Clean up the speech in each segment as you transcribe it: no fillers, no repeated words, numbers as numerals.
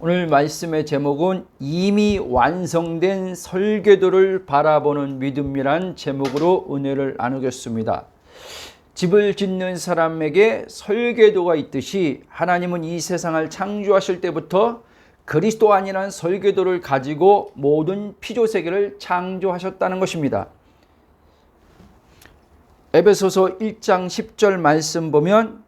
오늘 말씀의 제목은 이미 완성된 설계도를 바라보는 믿음이란 제목으로 은혜를 나누겠습니다. 집을 짓는 사람에게 설계도가 있듯이 하나님은 이 세상을 창조하실 때부터 그리스도 안이라는 설계도를 가지고 모든 피조세계를 창조하셨다는 것입니다. 에베소서 1장 10절 말씀 보면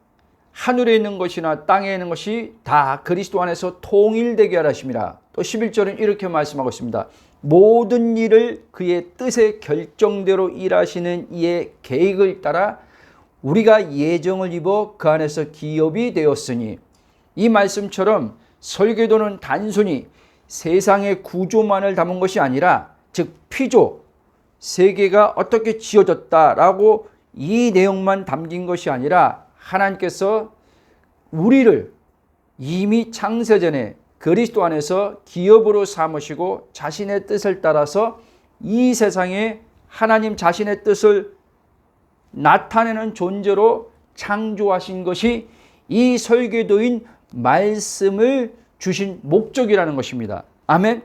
하늘에 있는 것이나 땅에 있는 것이 다 그리스도 안에서 통일되게 하심이라. 또 11절은 이렇게 말씀하고 있습니다. 모든 일을 그의 뜻의 결정대로 일하시는 이의 계획을 따라 우리가 예정을 입어 그 안에서 기업이 되었으니, 이 말씀처럼 설계도는 단순히 세상의 구조만을 담은 것이 아니라, 즉 피조, 세계가 어떻게 지어졌다라고 이 내용만 담긴 것이 아니라 하나님께서 우리를 이미 창세전에 그리스도 안에서 기업으로 삼으시고 자신의 뜻을 따라서 이 세상에 하나님 자신의 뜻을 나타내는 존재로 창조하신 것이 이 설계도인 말씀을 주신 목적이라는 것입니다. 아멘.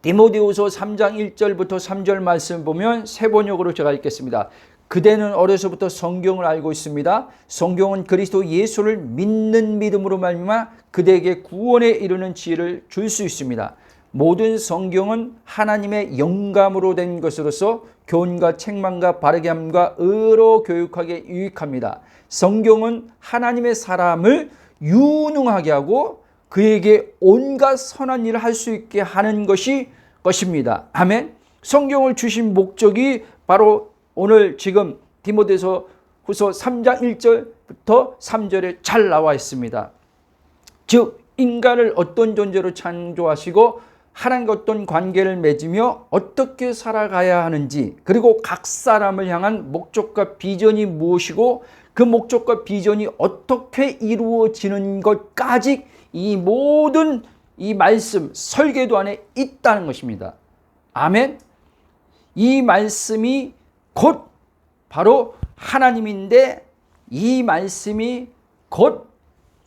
디모데후서 3장 1절부터 3절 말씀 보면 새 번역으로 제가 읽겠습니다. 그대는 어려서부터 성경을 알고 있습니다. 성경은 그리스도 예수를 믿는 믿음으로 말미암아 그대에게 구원에 이르는 지혜를 줄 수 있습니다. 모든 성경은 하나님의 영감으로 된 것으로서 교훈과 책망과 바르게 함과 의로 교육하게 유익합니다. 성경은 하나님의 사람을 유능하게 하고 그에게 온갖 선한 일을 할 수 있게 하는 것입니다. 아멘. 성경을 주신 목적이 바로 오늘 지금 디모데서 후서 3장 1절부터 3절에 잘 나와 있습니다. 즉 인간을 어떤 존재로 창조하시고 하나님과 어떤 관계를 맺으며 어떻게 살아가야 하는지, 그리고 각 사람을 향한 목적과 비전이 무엇이고 그 목적과 비전이 어떻게 이루어지는 것까지 이 모든 이 말씀 설계도 안에 있다는 것입니다. 아멘. 이 말씀이 곧 바로 하나님인데, 이 말씀이 곧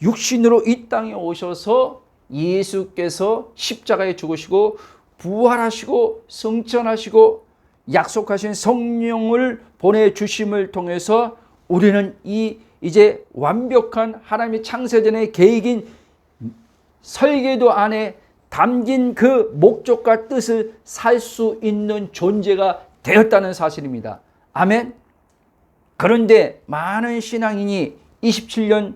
육신으로 이 땅에 오셔서 예수께서 십자가에 죽으시고 부활하시고 승천하시고 약속하신 성령을 보내주심을 통해서 우리는 이제 완벽한 하나님의 창세전의 계획인 설계도 안에 담긴 그 목적과 뜻을 살 수 있는 존재가 되었다는 사실입니다. 아멘. 그런데 많은 신앙인이 27년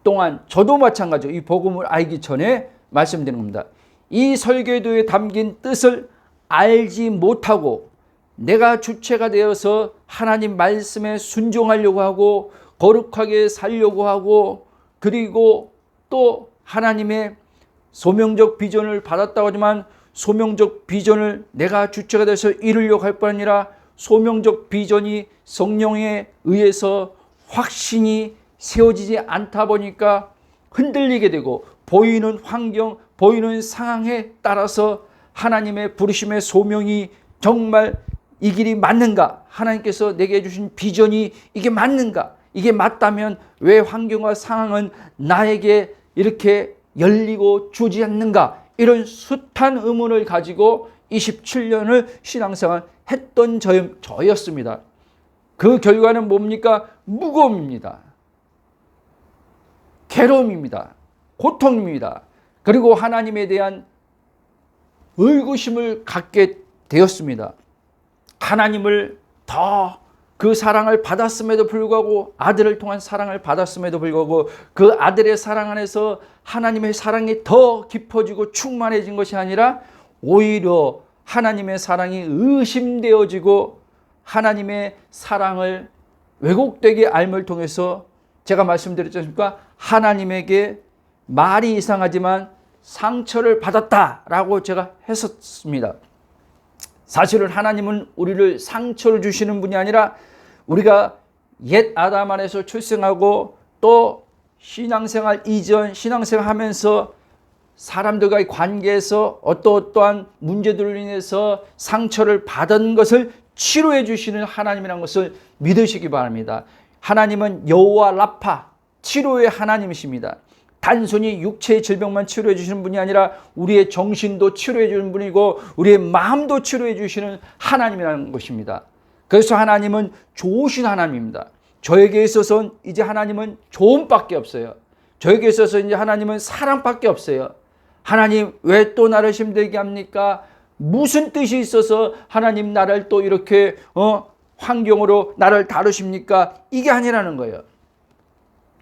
동안, 저도 마찬가지로 이 복음을 알기 전에 말씀드리는 겁니다. 이 설계도에 담긴 뜻을 알지 못하고 내가 주체가 되어서 하나님 말씀에 순종하려고 하고 거룩하게 살려고 하고, 그리고 또 하나님의 소명적 비전을 받았다고 하지만 소명적 비전을 내가 주체가 돼서 이루려고 할 뿐 아니라 소명적 비전이 성령에 의해서 확신이 세워지지 않다 보니까 흔들리게 되고, 보이는 환경, 보이는 상황에 따라서 하나님의 부르심의 소명이 정말 이 길이 맞는가? 하나님께서 내게 주신 비전이 이게 맞는가? 이게 맞다면 왜 환경과 상황은 나에게 이렇게 열리고 주지 않는가? 이런 숱한 의문을 가지고 27년을 신앙생활 했던 저였습니다. 그 결과는 뭡니까? 무거움입니다. 괴로움입니다. 고통입니다. 그리고 하나님에 대한 의구심을 갖게 되었습니다. 하나님을 더 그 사랑을 받았음에도 불구하고, 아들을 통한 사랑을 받았음에도 불구하고 그 아들의 사랑 안에서 하나님의 사랑이 더 깊어지고 충만해진 것이 아니라 오히려 하나님의 사랑이 의심되어지고 하나님의 사랑을 왜곡되게 알물 통해서 제가 말씀드렸지 않습니까? 하나님에게 말이 이상하지만 상처를 받았다라고 제가 했었습니다. 사실은 하나님은 우리를 상처를 주시는 분이 아니라 우리가 옛 아담 안에서 출생하고 또 신앙생활 이전, 신앙생활 하면서 사람들과의 관계에서 어떠한 문제들로 인해서 상처를 받은 것을 치료해 주시는 하나님이라는 것을 믿으시기 바랍니다. 하나님은 여호와 라파, 치료의 하나님이십니다. 단순히 육체의 질병만 치료해 주시는 분이 아니라 우리의 정신도 치료해 주는 분이고 우리의 마음도 치료해 주시는 하나님이라는 것입니다. 그래서 하나님은 좋으신 하나님입니다. 저에게 있어서는 이제 하나님은 좋음밖에 없어요. 저에게 있어서 이제 하나님은 사랑밖에 없어요. 하나님 왜 또 나를 힘들게 합니까? 무슨 뜻이 있어서 하나님 나를 또 이렇게 환경으로 나를 다루십니까? 이게 아니라는 거예요.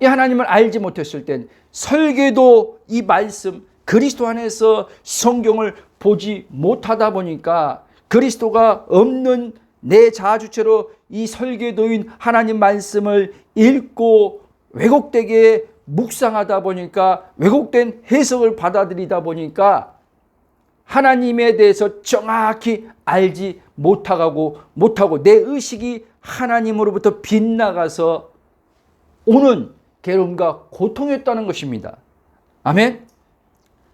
이 하나님을 알지 못했을 땐 설계도 이 말씀 그리스도 안에서 성경을 보지 못하다 보니까 그리스도가 없는 내 자아 주체로 이 설계도인 하나님 말씀을 읽고 왜곡되게 묵상하다 보니까 왜곡된 해석을 받아들이다 보니까 하나님에 대해서 정확히 알지 못하고 내 의식이 하나님으로부터 빗나가서 오는 괴로움과 고통이었다는 것입니다. 아멘.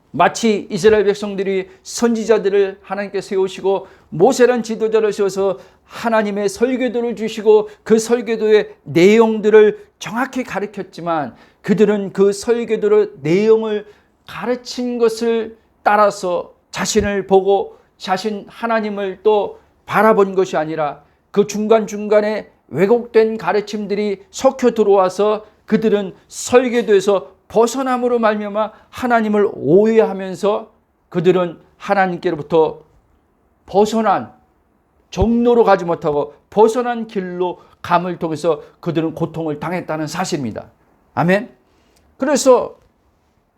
마치 이스라엘 백성들이 선지자들을 하나님께 세우시고 모세라는 지도자를 세워서 하나님의 설계도를 주시고 그 설계도의 내용들을 정확히 가르쳤지만 그들은 그 설계도의 내용을 가르친 것을 따라서 자신을 보고 자신 하나님을 또 바라본 것이 아니라 그 중간중간에 왜곡된 가르침들이 섞여 들어와서 그들은 설계도에서 벗어남으로 말미암아 하나님을 오해하면서 그들은 하나님께로부터 벗어난 정로로 가지 못하고 벗어난 길로 감을 통해서 그들은 고통을 당했다는 사실입니다. 아멘. 그래서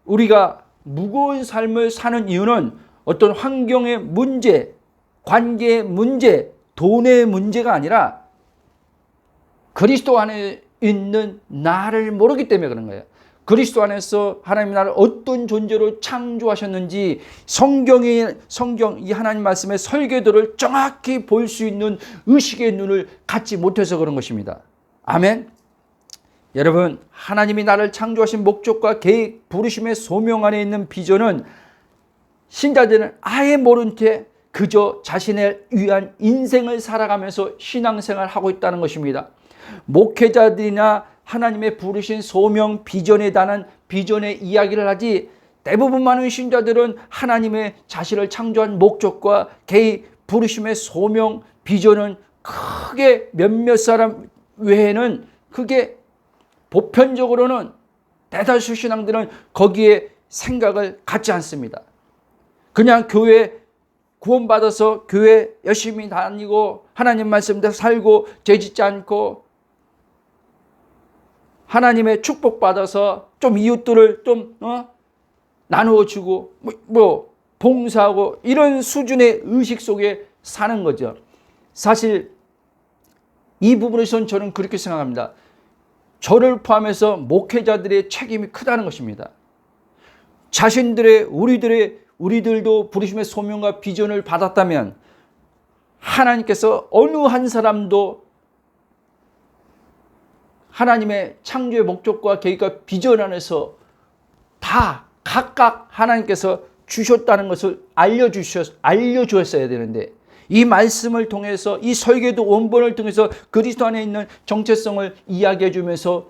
우리가 무거운 삶을 사는 이유는 어떤 환경의 문제, 관계의 문제, 돈의 문제가 아니라 그리스도 안에 있는 나를 모르기 때문에 그런 거예요. 그리스도 안에서 하나님이 나를 어떤 존재로 창조하셨는지 성경 이 하나님 말씀의 설계도를 정확히 볼 수 있는 의식의 눈을 갖지 못해서 그런 것입니다. 아멘. 여러분, 하나님이 나를 창조하신 목적과 계획, 부르심의 소명 안에 있는 비전은 신자들은 아예 모른 채 그저 자신을 위한 인생을 살아가면서 신앙생활을 하고 있다는 것입니다. 목회자들이나 하나님의 부르신 소명, 비전에 대한 비전의 이야기를 하지 대부분 많은 신자들은 하나님의 자신을 창조한 목적과 계획, 부르심의 소명, 비전은 크게 몇몇 사람 외에는 그게 보편적으로는 대다수 신앙들은 거기에 생각을 갖지 않습니다. 그냥 교회 구원받아서 교회 열심히 다니고 하나님 말씀대로 살고 죄짓지 않고 하나님의 축복받아서 좀 이웃들을 좀 나누어 주고 뭐 봉사하고 이런 수준의 의식 속에 사는 거죠. 사실 이 부분에서는 저는 그렇게 생각합니다. 저를 포함해서 목회자들의 책임이 크다는 것입니다. 자신들의 우리들도 부르심의 소명과 비전을 받았다면 하나님께서 어느 한 사람도 하나님의 창조의 목적과 계획과 비전 안에서 다 각각 하나님께서 주셨다는 것을 알려주셨어야 되는데 이 말씀을 통해서 이 설계도 원본을 통해서 그리스도 안에 있는 정체성을 이야기해 주면서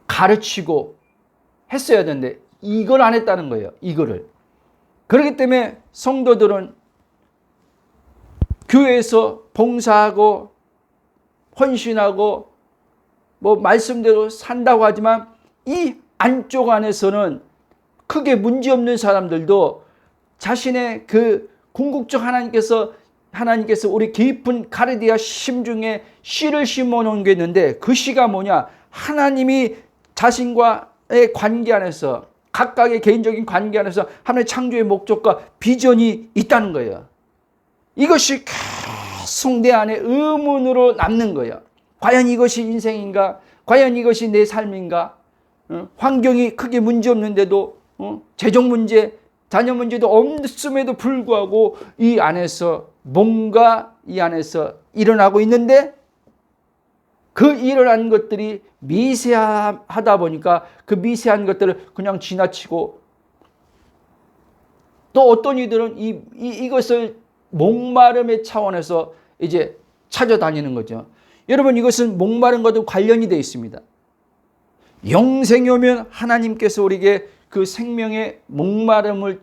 가르치고 했어야 되는데 이걸 안 했다는 거예요. 이거를. 그렇기 때문에 성도들은 교회에서 봉사하고 헌신하고 뭐 말씀대로 산다고 하지만 이 안쪽 안에서는 크게 문제없는 사람들도 자신의 그 궁극적 하나님께서 우리 깊은 가르디아 심중에 씨를 심어 놓은 게 있는데 그 씨가 뭐냐? 하나님이 자신과의 관계 안에서 각각의 개인적인 관계 안에서 하나님의 창조의 목적과 비전이 있다는 거예요. 이것이 계속 내 안에 의문으로 남는 거예요. 과연 이것이 인생인가? 과연 이것이 내 삶인가? 환경이 크게 문제 없는데도 재정 문제, 자녀 문제도 없음에도 불구하고 이 안에서 뭔가 이 안에서 일어나고 있는데 그 일어난 것들이 미세하다 보니까 그 미세한 것들을 그냥 지나치고 또 어떤 이들은 이것을 목마름의 차원에서 이제 찾아다니는 거죠. 여러분, 이것은 목마른 것도 관련이 되어 있습니다. 영생이 오면 하나님께서 우리에게 그 생명의 목마름을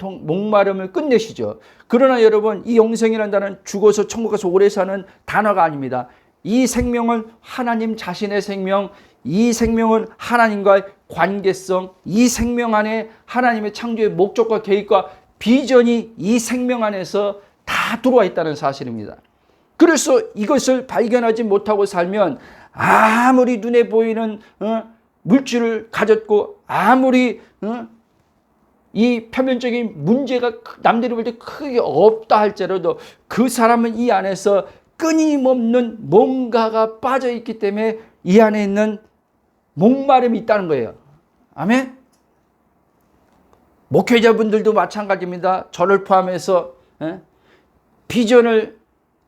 끝내시죠. 그러나 여러분, 이 영생이라는 단어는 죽어서 천국 가서 오래 사는 단어가 아닙니다. 이 생명은 하나님 자신의 생명, 이 생명은 하나님과의 관계성, 이 생명 안에 하나님의 창조의 목적과 계획과 비전이 이 생명 안에서 다 들어와 있다는 사실입니다. 그래서 이것을 발견하지 못하고 살면 아무리 눈에 보이는 물질을 가졌고 아무리 이 표면적인 문제가 남들이 볼 때 크게 없다 할지라도 그 사람은 이 안에서 끊임없는 뭔가가 빠져 있기 때문에 이 안에 있는 목마름이 있다는 거예요. 아멘? 목회자분들도 마찬가지입니다. 저를 포함해서 비전을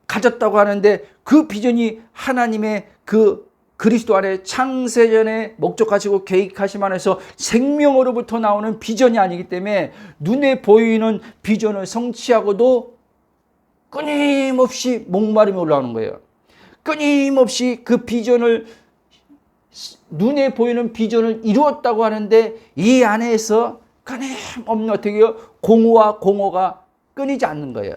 가졌다고 하는데 그 비전이 하나님의 그 그리스도 안에 창세전에 목적하시고 계획하심 안에서 생명으로부터 나오는 비전이 아니기 때문에 눈에 보이는 비전을 성취하고도 끊임없이 목마름이 올라오는 거예요. 끊임없이 그 비전을, 눈에 보이는 비전을 이루었다고 하는데 이 안에서 끊임없는 어떻게 해요? 공허와 공허가 끊이지 않는 거예요.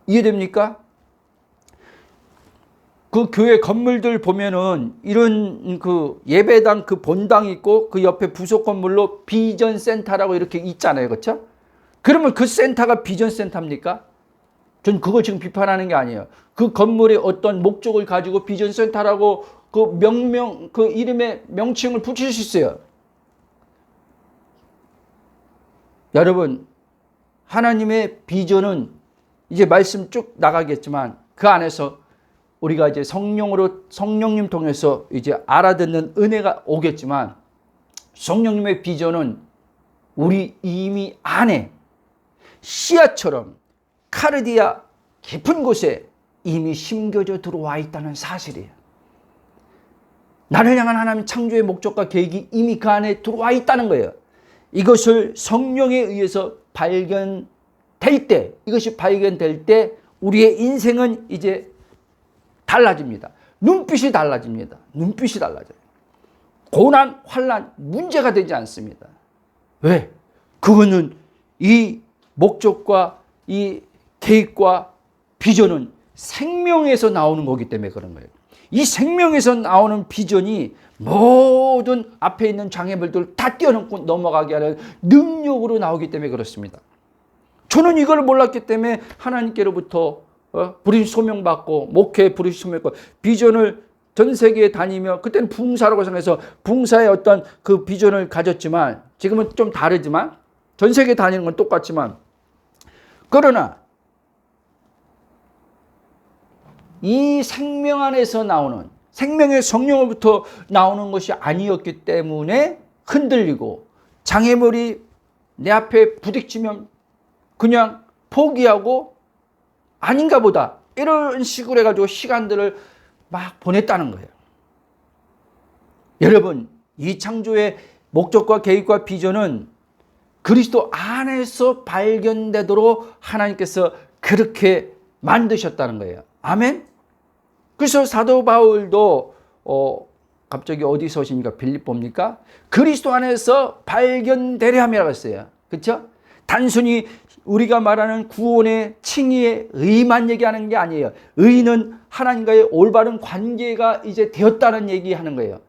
이해됩니까? 그 교회 건물들 보면은 이런 그 예배당 그 본당이 있고 그 옆에 부속 건물로 비전 센터라고 이렇게 있잖아요. 그렇죠? 그러면 그 센터가 비전 센터입니까? 전 그걸 지금 비판하는 게 아니에요. 그 건물에 어떤 목적을 가지고 비전 센터라고 그 이름의 명칭을 붙일 수 있어요. 여러분, 하나님의 비전은 이제 말씀 쭉 나가겠지만 그 안에서 우리가 이제 성령님 통해서 이제 알아듣는 은혜가 오겠지만 성령님의 비전은 우리 이미 안에 씨앗처럼 카르디아 깊은 곳에 이미 심겨져 들어와 있다는 사실이에요. 나를 향한 하나님 창조의 목적과 계획이 이미 그 안에 들어와 있다는 거예요. 이것을 성령에 의해서 이것이 발견될 때 우리의 인생은 이제 달라집니다. 눈빛이 달라집니다. 눈빛이 달라져요. 고난, 환난, 문제가 되지 않습니다. 왜? 그거는 이 목적과 이 계획과 비전은 생명에서 나오는 거기 때문에 그런 거예요. 이 생명에서 나오는 비전이 모든 앞에 있는 장애물들을 다 뛰어넘고 넘어가게 하는 능력으로 나오기 때문에 그렇습니다. 저는 이걸 몰랐기 때문에 하나님께로부터 부르심 소명받고 목회에 부르심 소명받고 비전을 전 세계에 다니며 그때는 붕사라고 생각해서 붕사의 어떤 그 비전을 가졌지만 지금은 좀 다르지만 전 세계에 다니는 건 똑같지만 그러나 이 생명 안에서 나오는 생명의 성령으로부터 나오는 것이 아니었기 때문에 흔들리고 장애물이 내 앞에 부딪히면 그냥 포기하고 아닌가 보다 이런 식으로 해가지고 시간들을 막 보냈다는 거예요. 여러분, 이 창조의 목적과 계획과 비전은 그리스도 안에서 발견되도록 하나님께서 그렇게 만드셨다는 거예요. 아멘? 그래서 사도 바울도 갑자기 어디서 오십니까? 빌립보입니까? 그리스도 안에서 발견되려 함이라고 했어요. 그렇죠? 단순히 우리가 말하는 구원의 칭의의 의만 얘기하는 게 아니에요. 의는 하나님과의 올바른 관계가 이제 되었다는 얘기하는 거예요.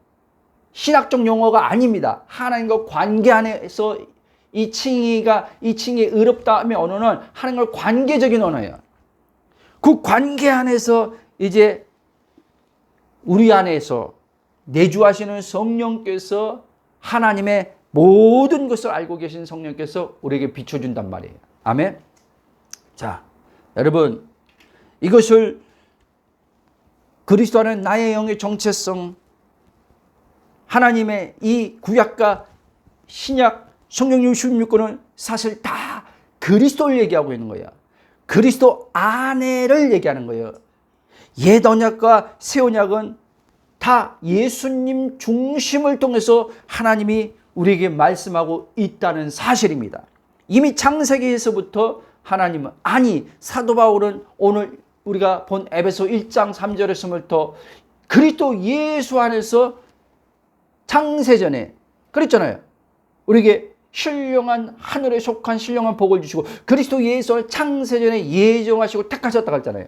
신학적 용어가 아닙니다. 하나님과 관계 안에서 이 칭의 의롭다함의 언어는 하나님과 관계적인 언어예요. 그 관계 안에서 이제 우리 안에서 내주하시는 성령께서 하나님의 모든 것을 알고 계신 성령께서 우리에게 비춰준단 말이에요. 아멘. 자, 여러분, 이것을 그리스도 안에 나의 영의 정체성, 하나님의 이 구약과 신약 성경 66권은 사실 다 그리스도를 얘기하고 있는 거예요. 그리스도 안에를 얘기하는 거예요. 옛 언약과 새 언약은 다 예수님 중심을 통해서 하나님이 우리에게 말씀하고 있다는 사실입니다. 이미 창세기에서부터 하나님은, 아니 사도 바울은 오늘 우리가 본 에베소 1장 3절에서부터 그리스도 예수 안에서 창세전에 그랬잖아요. 우리에게 신령한 하늘에 속한 신령한 복을 주시고 그리스도 예수를 창세전에 예정하시고 택하셨다고 했잖아요.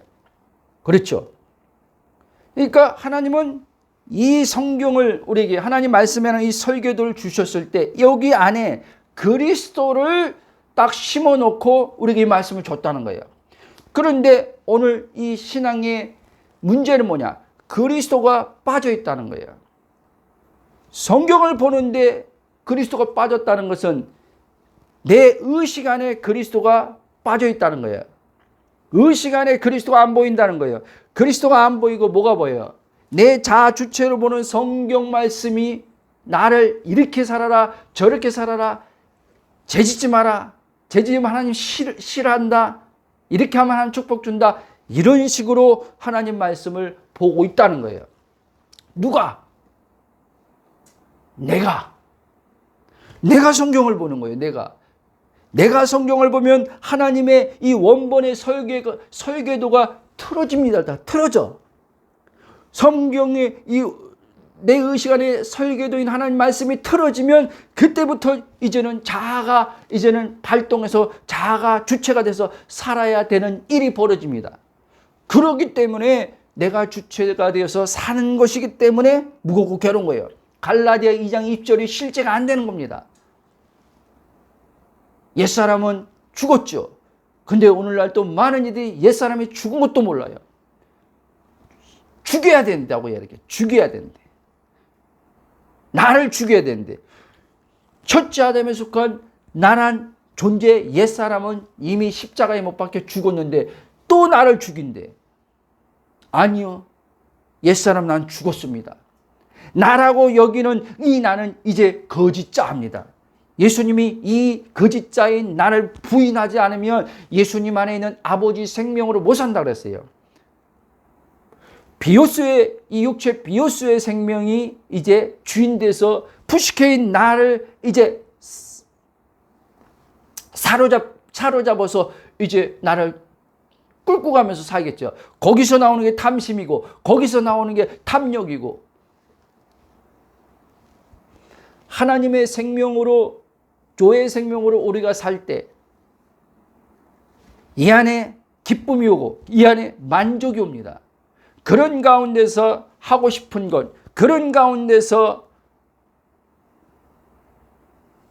그렇죠. 그러니까 하나님은 이 성경을 우리에게 하나님 말씀에는 이 설교도를 주셨을 때 여기 안에 그리스도를 딱 심어놓고 우리에게 이 말씀을 줬다는 거예요. 그런데 오늘 이 신앙의 문제는 뭐냐? 그리스도가 빠져 있다는 거예요. 성경을 보는데 그리스도가 빠졌다는 것은 내 의식 안에 그리스도가 빠져 있다는 거예요. 의식 안에 그리스도가 안 보인다는 거예요. 그리스도가 안 보이고 뭐가 보여요? 내 자아 주체로 보는 성경 말씀이 나를 이렇게 살아라 저렇게 살아라 죄짓지 마라 죄짓으면 하나님 싫어한다 이렇게 하면 하나님 축복 준다 이런 식으로 하나님 말씀을 보고 있다는 거예요. 누가? 내가 성경을 보는 거예요. 내가 성경을 보면 하나님의 이 원본의 설계도가 틀어집니다. 다 틀어져. 성경의 내 의식 안에 설계도인 하나님 말씀이 틀어지면 그때부터 이제는 자아가 발동해서 자아가 주체가 돼서 살아야 되는 일이 벌어집니다. 그렇기 때문에 내가 주체가 되어서 사는 것이기 때문에 무겁고 괴로운 거예요. 갈라디아 2장 2절이 실제가 안 되는 겁니다. 옛사람은 죽었죠. 근데 오늘날 또 많은 이들이 옛사람이 죽은 것도 몰라요. 죽여야 된다고 이렇게 죽여야 된대. 나를 죽여야 된대. 첫째 아담에 속한 나란 존재 옛사람은 이미 십자가에 못 박혀 죽었는데 또 나를 죽인대. 아니요. 옛사람 난 죽었습니다. 나라고 여기는 이 나는 이제 거짓자입니다. 예수님이 이 거짓자인 나를 부인하지 않으면 예수님 안에 있는 아버지 생명으로 못 산다고 그랬어요. 이 육체 비오스의 생명이 이제 주인 돼서 푸시케인 나를 이제 사로잡아서 이제 나를 끌고 가면서 살겠죠. 거기서 나오는 게 탐심이고 거기서 나오는 게 탐욕이고 하나님의 생명으로 조의 생명으로 우리가 살 때 이 안에 기쁨이 오고 이 안에 만족이 옵니다. 그런 가운데서 하고 싶은 것, 그런 가운데서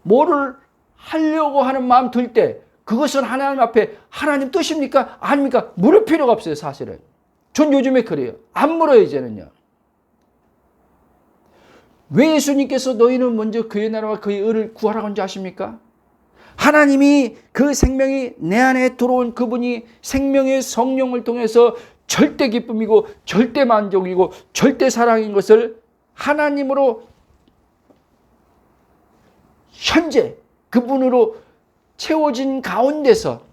뭐를 하려고 하는 마음 들 때 그것은 하나님 앞에 하나님 뜻입니까? 아닙니까? 물을 필요가 없어요. 사실은. 전 요즘에 그래요. 안 물어요 이제는요. 왜 예수님께서 너희는 먼저 그의 나라와 그의 의를 구하라고 한지 아십니까? 하나님이 그 생명이 내 안에 들어온 그분이 생명의 성령을 통해서 절대 기쁨이고 절대 만족이고 절대 사랑인 것을 하나님으로 현재 그분으로 채워진 가운데서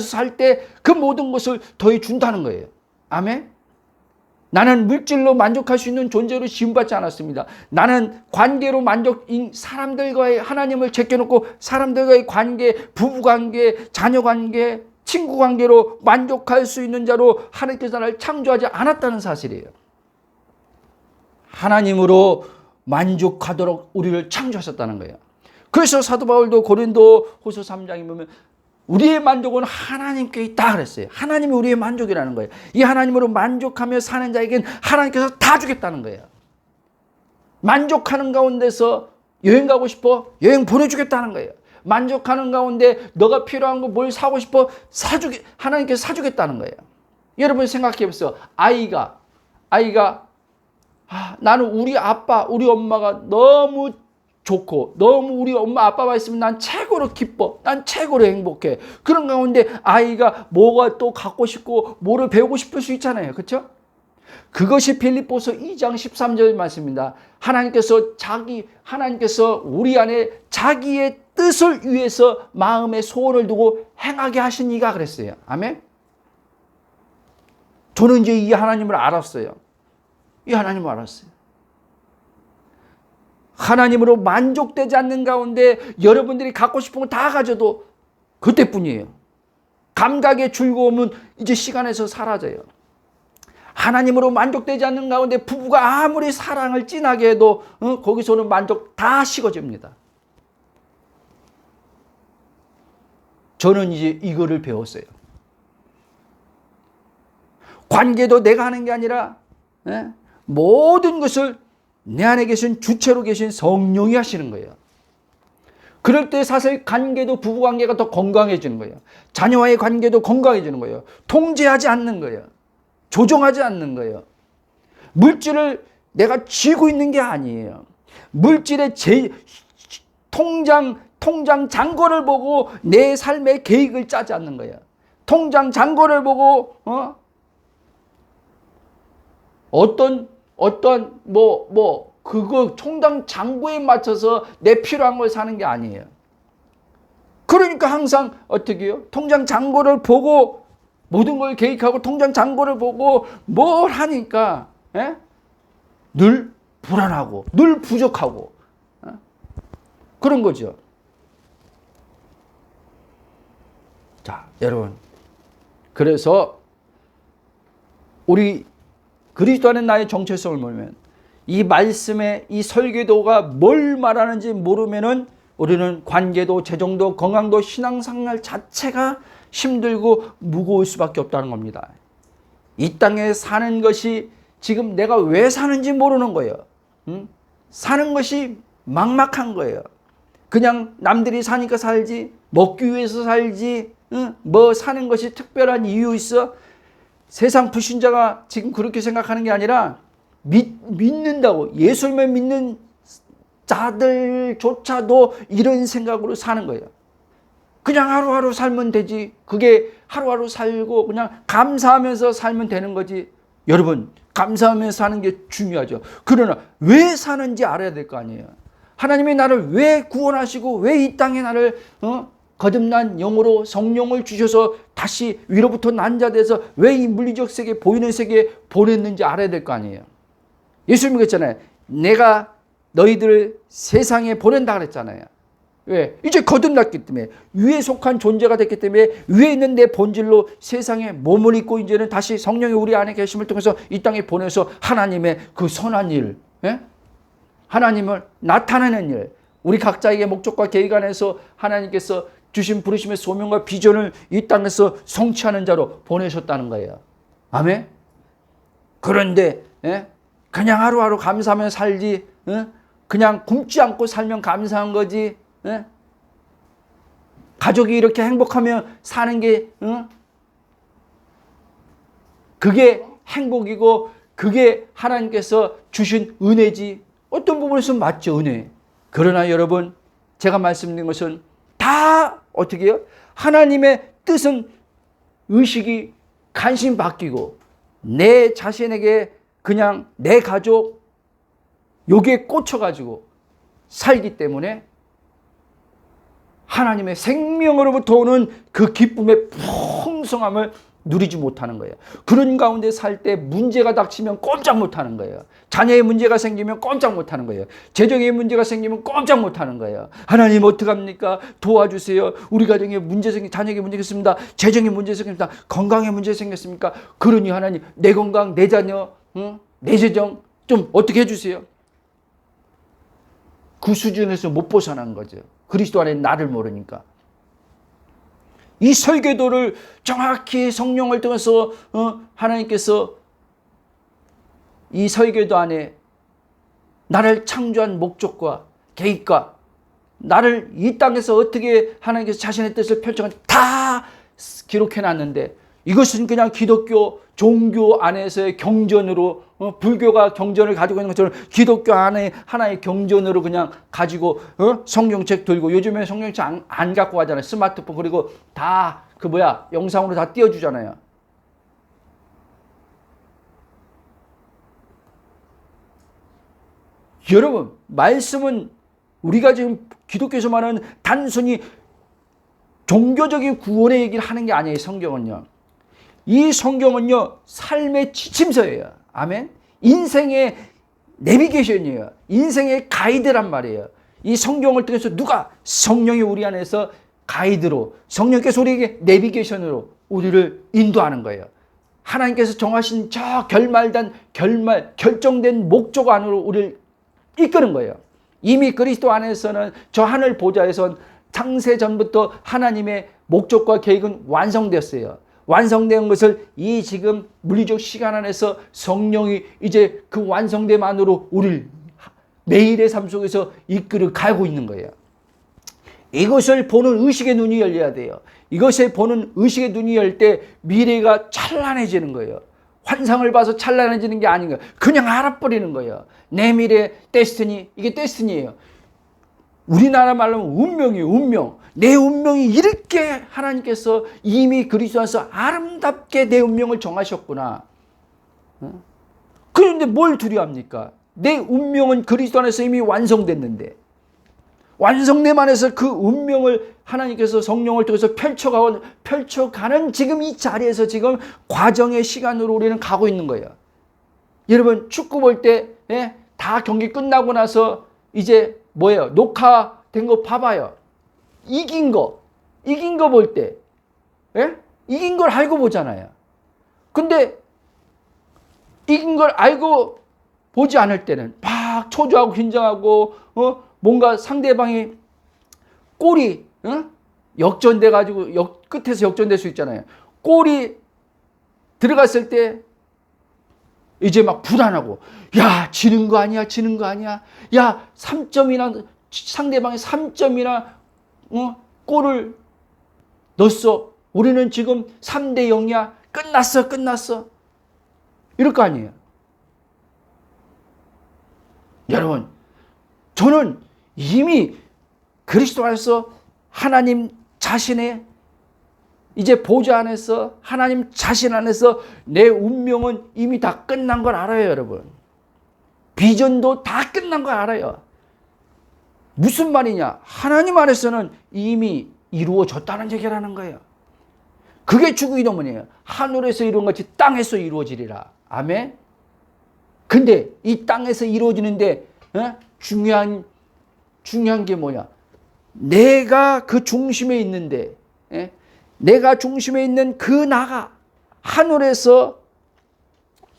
살 때 그 모든 것을 더해 준다는 거예요. 아멘. 나는 물질로 만족할 수 있는 존재로 지음받지 않았습니다. 나는 관계로 사람들과의 하나님을 제껴놓고 사람들과의 관계, 부부관계, 자녀관계, 친구관계로 만족할 수 있는 자로 하나님께서 나를 창조하지 않았다는 사실이에요. 하나님으로 만족하도록 우리를 창조하셨다는 거예요. 그래서 사도 바울도 고린도후서 3장에 보면 우리의 만족은 하나님께 있다 그랬어요. 하나님이 우리의 만족이라는 거예요. 이 하나님으로 만족하며 사는 자에겐 하나님께서 다 주겠다는 거예요. 만족하는 가운데서 여행 가고 싶어? 여행 보내주겠다는 거예요. 만족하는 가운데 너가 필요한 거 뭘 사고 싶어? 하나님께서 사주겠다는 거예요. 여러분 생각해 보세요. 아이가 나는 우리 아빠, 우리 엄마가 너무 좋고 너무 우리 엄마 아빠가 있으면 난 최고로 기뻐. 난 최고로 행복해. 그런 가운데 아이가 뭐가 또 갖고 싶고 뭐를 배우고 싶을 수 있잖아요. 그렇죠? 그것이 빌립보서 2장 13절 말씀입니다. 하나님께서 우리 안에 자기의 뜻을 위해서 마음의 소원을 두고 행하게 하신 이가 그랬어요. 아멘. 저는 이제 이 하나님을 알았어요. 이 하나님을 알았어요. 하나님으로 만족되지 않는 가운데 여러분들이 갖고 싶은 거 다 가져도 그때뿐이에요. 감각의 즐거움은 이제 시간에서 사라져요. 하나님으로 만족되지 않는 가운데 부부가 아무리 사랑을 진하게 해도 거기서는 만족 다 식어집니다. 저는 이제 이거를 배웠어요. 관계도 내가 하는 게 아니라 모든 것을 내 안에 계신 주체로 계신 성령이 하시는 거예요. 그럴 때 사실 관계도 부부관계가 더 건강해지는 거예요. 자녀와의 관계도 건강해지는 거예요. 통제하지 않는 거예요. 조종하지 않는 거예요. 물질을 내가 쥐고 있는 게 아니에요. 물질의 통장 잔고를 보고 내 삶의 계획을 짜지 않는 거예요. 통장 잔고를 보고 그거 통장 잔고에 맞춰서 내 필요한 걸 사는 게 아니에요. 그러니까 항상 어떻게 해요? 통장 잔고를 보고 모든 걸 계획하고 통장 잔고를 보고 뭘 하니까 늘 불안하고 늘 부족하고 그런 거죠. 자, 여러분, 그래서 우리 그리스도 안에 나의 정체성을 모르면 이 말씀의 이 설교도가 뭘 말하는지 모르면은 우리는 관계도 재정도 건강도 신앙생활 자체가 힘들고 무거울 수밖에 없다는 겁니다. 이 땅에 사는 것이 지금 내가 왜 사는지 모르는 거예요. 사는 것이 막막한 거예요. 그냥 남들이 사니까 살지, 먹기 위해서 살지, 뭐 사는 것이 특별한 이유 있어? 세상 불신자가 지금 그렇게 생각하는 게 아니라 믿는다고 예수님을 믿는 자들조차도 이런 생각으로 사는 거예요. 그냥 하루하루 살면 되지. 그게 하루하루 살고 그냥 감사하면서 살면 되는 거지. 여러분, 감사하면서 사는 게 중요하죠. 그러나 왜 사는지 알아야 될 거 아니에요. 하나님이 나를 왜 구원하시고 왜 이 땅에 나를 거듭난 영으로 성령을 주셔서 다시 위로부터 난 자 돼서 왜 이 물리적 세계 보이는 세계에 보냈는지 알아야 될 거 아니에요. 예수님이 그랬잖아요. 내가 너희들을 세상에 보낸다 그랬잖아요. 왜? 이제 거듭났기 때문에 위에 속한 존재가 됐기 때문에 위에 있는 내 본질로 세상에 몸을 입고 이제는 다시 성령이 우리 안에 계심을 통해서 이 땅에 보내서 하나님의 그 선한 일, 하나님을 나타내는 일, 우리 각자에게 목적과 계획 안에서 하나님께서 주신 부르심의 소명과 비전을 이 땅에서 성취하는 자로 보내셨다는 거예요. 아멘? 그런데 그냥 하루하루 감사하며 살지, 그냥 굶지 않고 살면 감사한 거지, 가족이 이렇게 행복하며 사는 게 그게 행복이고 그게 하나님께서 주신 은혜지. 어떤 부분에서 맞죠, 은혜. 그러나 여러분, 제가 말씀드린 것은 다 어떻게 해요? 하나님의 뜻은 의식이 간신히 바뀌고 내 자신에게 그냥 내 가족 여기에 꽂혀가지고 살기 때문에 하나님의 생명으로부터 오는 그 기쁨의 풍성함을 누리지 못하는 거예요. 그런 가운데 살 때 문제가 닥치면 꼼짝 못하는 거예요. 자녀의 문제가 생기면 꼼짝 못하는 거예요. 재정의 문제가 생기면 꼼짝 못하는 거예요. 하나님 어떡합니까? 도와주세요. 우리 가정에 문제 자녀에게 문제 생겼습니다. 재정에 문제 생겼습니다. 건강에 문제 생겼습니까? 그러니 하나님 내 건강, 내 자녀, 내 재정 좀 어떻게 해주세요. 그 수준에서 못 벗어난 거죠. 그리스도 안에 나를 모르니까. 이 설교도를 정확히 성령을 통해서 하나님께서 이 설교도 안에 나를 창조한 목적과 계획과 나를 이 땅에서 어떻게 하나님께서 자신의 뜻을 펼쳐가는지 다 기록해놨는데 이것은 그냥 기독교 종교 안에서의 경전으로 불교가 경전을 가지고 있는 것처럼 기독교 안에 하나의 경전으로 그냥 가지고 성경책 들고 요즘에 성경책 안 갖고 가잖아요. 스마트폰 그리고 다 영상으로 다 띄워주잖아요. 여러분, 말씀은 우리가 지금 기독교에서 말하는 단순히 종교적인 구원의 얘기를 하는 게 아니에요. 성경은요. 이 성경은요, 삶의 지침서예요. 아멘. 인생의 내비게이션이에요. 인생의 가이드란 말이에요. 이 성경을 통해서 누가? 성령이 우리 안에서 가이드로, 성령께서 우리에게 내비게이션으로 우리를 인도하는 거예요. 하나님께서 정하신 저 결정된 목적 안으로 우리를 이끄는 거예요. 이미 그리스도 안에서는 저 하늘 보좌에선 창세 전부터 하나님의 목적과 계획은 완성되었어요. 완성된 것을 이 지금 물리적 시간 안에서 성령이 이제 그 완성됨 안으로 우리를 매일의 삶 속에서 이끌어 가고 있는 거예요. 이것을 보는 의식의 눈이 열려야 돼요. 이것을 보는 의식의 눈이 열 때 미래가 찬란해지는 거예요. 환상을 봐서 찬란해지는 게 아닌 거예요. 그냥 알아버리는 거예요. 내 미래 데스티니, 이게 데스티니예요. 우리나라 말로 하면 운명이에요. 운명. 내 운명이 이렇게 하나님께서 이미 그리스도 안에서 아름답게 내 운명을 정하셨구나. 그런데 뭘 두려워합니까? 내 운명은 그리스도 안에서 이미 완성됐는데, 완성됨 안에서 그 운명을 하나님께서 성령을 통해서 펼쳐가는 지금 이 자리에서 지금 과정의 시간으로 우리는 가고 있는 거예요. 여러분 축구 볼 때 다 경기 끝나고 나서 이제 뭐예요? 녹화된 거 봐봐요. 이긴 거 볼 때 이긴 걸 알고 보잖아요. 근데 이긴 걸 알고 보지 않을 때는 막 초조하고 긴장하고 뭔가 상대방이 골이 역전돼 가지고 끝에서 역전될 수 있잖아요. 골이 들어갔을 때 이제 막 불안하고, 야 지는 거 아니야, 지는 거 아니야, 야 3점이나 상대방이 3점이나 골을 넣었어. 우리는 지금 3대 0이야. 끝났어. 이럴 거 아니에요. 여러분, 저는 이미 그리스도 안에서 하나님 자신의 이제 보좌 안에서 하나님 자신 안에서 내 운명은 이미 다 끝난 걸 알아요, 여러분. 비전도 다 끝난 걸 알아요. 무슨 말이냐? 하나님 안에서는 이미 이루어졌다는 얘기라는 거예요. 그게 주기도문이에요. 하늘에서 이루어진 것이 땅에서 이루어지리라. 아멘. 근데 이 땅에서 이루어지는데 중요한 게 뭐냐? 내가 그 중심에 있는데, 내가 중심에 있는 그 나가 하늘에서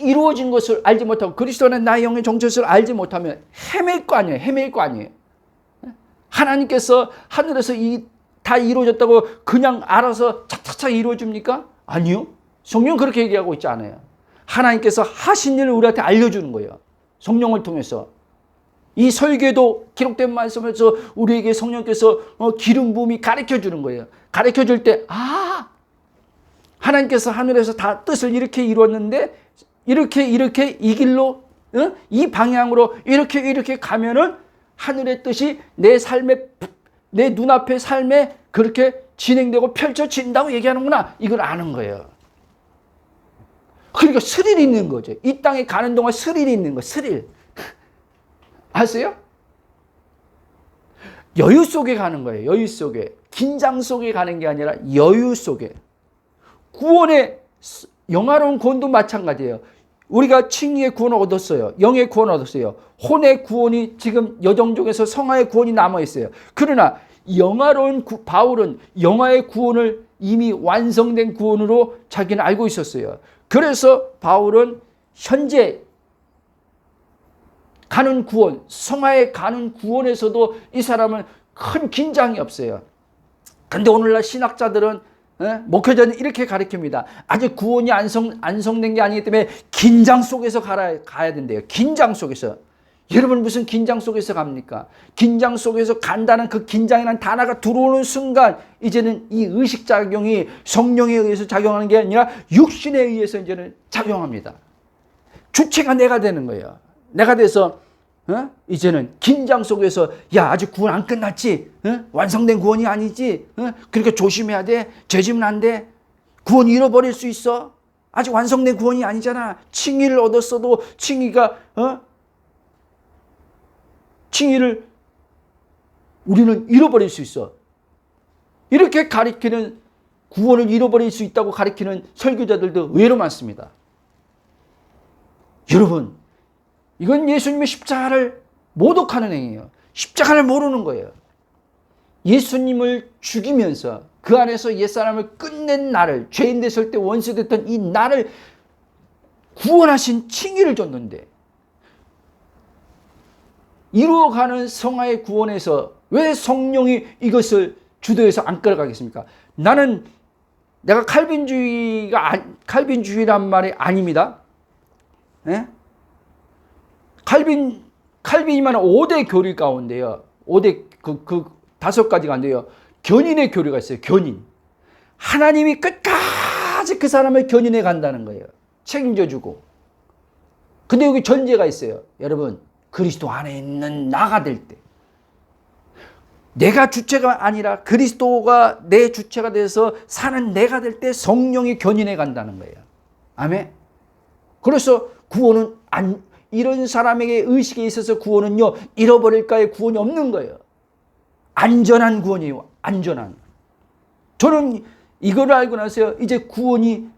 이루어진 것을 알지 못하고 그리스도 안에 나의 영의 정체성을 알지 못하면 헤맬 거 아니에요. 하나님께서 하늘에서 다 이루어졌다고 그냥 알아서 착착착 이루어집니까? 아니요. 성경은 그렇게 얘기하고 있지 않아요. 하나님께서 하신 일을 우리한테 알려주는 거예요. 성령을 통해서. 이 설계도 기록된 말씀에서 우리에게 성령께서 기름 부음이 가르쳐 주는 거예요. 가르쳐 줄 때, 하나님께서 하늘에서 다 뜻을 이렇게 이루었는데 이렇게 이 길로 이 방향으로 이렇게 가면은 하늘의 뜻이 내 눈앞의 삶에 그렇게 진행되고 펼쳐진다고 얘기하는구나. 이걸 아는 거예요. 그러니까 스릴이 있는 거죠. 이 땅에 가는 동안 스릴이 있는 거예요. 스릴. 아세요? 여유 속에 가는 거예요. 여유 속에. 긴장 속에 가는 게 아니라 여유 속에. 구원의 영화로운 구원도 마찬가지예요. 우리가 칭의의 구원을 얻었어요. 영의 구원을 얻었어요. 혼의 구원이 지금 여정족에서 성화의 구원이 남아있어요. 그러나 영화로운 바울은 영화의 구원을 이미 완성된 구원으로 자기는 알고 있었어요. 그래서 바울은 현재 가는 구원, 성화에 가는 구원에서도 이 사람은 큰 긴장이 없어요. 근데 오늘날 신학자들은 목회자는 이렇게 가르칩니다. 아직 구원이 안성된 게 아니기 때문에 긴장 속에서 가야 된대요. 긴장 속에서. 여러분 무슨 긴장 속에서 갑니까? 긴장 속에서 간다는 그 긴장이라는 단어가 들어오는 순간 이제는 이 의식작용이 성령에 의해서 작용하는 게 아니라 육신에 의해서 이제는 작용합니다. 주체가 내가 되는 거예요. 내가 돼서 이제는 긴장 속에서 야 아직 구원 안 끝났지? 완성된 구원이 아니지? 그러니까 조심해야 돼. 죄지면 안 돼. 구원 잃어버릴 수 있어. 아직 완성된 구원이 아니잖아. 칭의를 얻었어도 칭의를 우리는 잃어버릴 수 있어. 이렇게 가리키는 구원을 잃어버릴 수 있다고 가리키는 설교자들도 의외로 많습니다. 여러분 이건 예수님의 십자가를 모독하는 행위예요. 십자가를 모르는 거예요. 예수님을 죽이면서 그 안에서 옛사람을 끝낸 나를, 죄인 됐을 때 원수 됐던 이 나를 구원하신 칭의를 줬는데 이루어가는 성화의 구원에서 왜 성령이 이것을 주도해서 안 끌어가겠습니까? 내가 칼빈주의란 말이 아닙니다. 예? 칼빈이면 5대 교리 가운데요. 5대 그 5가지가 안 돼요. 견인의 교리가 있어요. 견인. 하나님이 끝까지 그 사람을 견인해 간다는 거예요. 책임져주고. 근데 여기 전제가 있어요. 여러분, 그리스도 안에 있는 나가 될 때. 내가 주체가 아니라 그리스도가 내 주체가 돼서 사는 내가 될 때 성령이 견인해 간다는 거예요. 아멘. 그래서 구원은 이런 사람에게 의식에 있어서 구원은요, 잃어버릴까의 구원이 없는 거예요. 안전한 구원이에요. 안전한. 저는 이걸 알고 나서요, 이제 구원이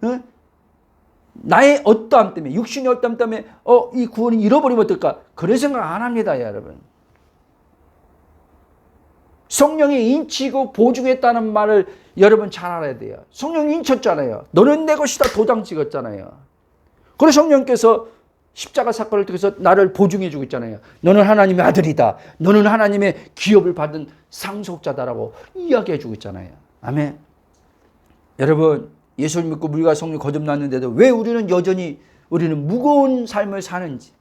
나의 어떠함 때문에, 육신의 어떠함 때문에 이 구원이 잃어버리면 어떨까? 그런 생각 안 합니다, 여러분. 성령이 인치고 보증했다는 말을 여러분 잘 알아야 돼요. 성령이 인쳤잖아요. 너는 내 것이다 도장 찍었잖아요. 그래서 성령께서 십자가 사건을 통해서 나를 보증해주고 있잖아요. 너는 하나님의 아들이다. 너는 하나님의 기업을 받은 상속자다라고 이야기해주고 있잖아요. 아멘. 여러분, 예수를 믿고 물과 성령 거듭났는데도 왜 우리는 무거운 삶을 사는지.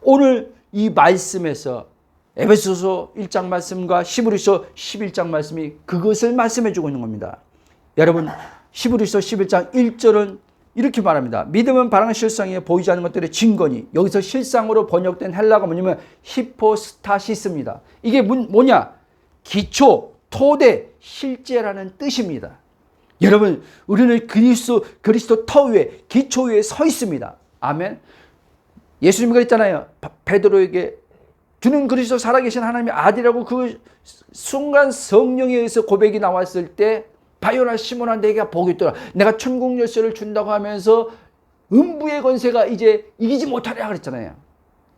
오늘 이 말씀에서 에베소서 1장 말씀과 히브리서 11장 말씀이 그것을 말씀해 주고 있는 겁니다. 여러분, 히브리서 11장 1절은 이렇게 말합니다. 믿음은 바라는 실상에 보이지 않는 것들의 증거니. 여기서 실상으로 번역된 헬라가 뭐냐면 히포스타시스입니다. 이게 뭐냐? 기초, 토대, 실제라는 뜻입니다. 여러분, 우리는 그리스도 터 위에, 기초 위에 서 있습니다. 아멘. 예수님이 그랬잖아요. 베드로에게 주는 그리스도 살아계신 하나님의 아들이라고 그 순간 성령에 의해서 고백이 나왔을 때 바요나 시몬아 내가 복이 있더라. 내가 천국 열쇠를 준다고 하면서 음부의 권세가 이제 이기지 못하리라 그랬잖아요.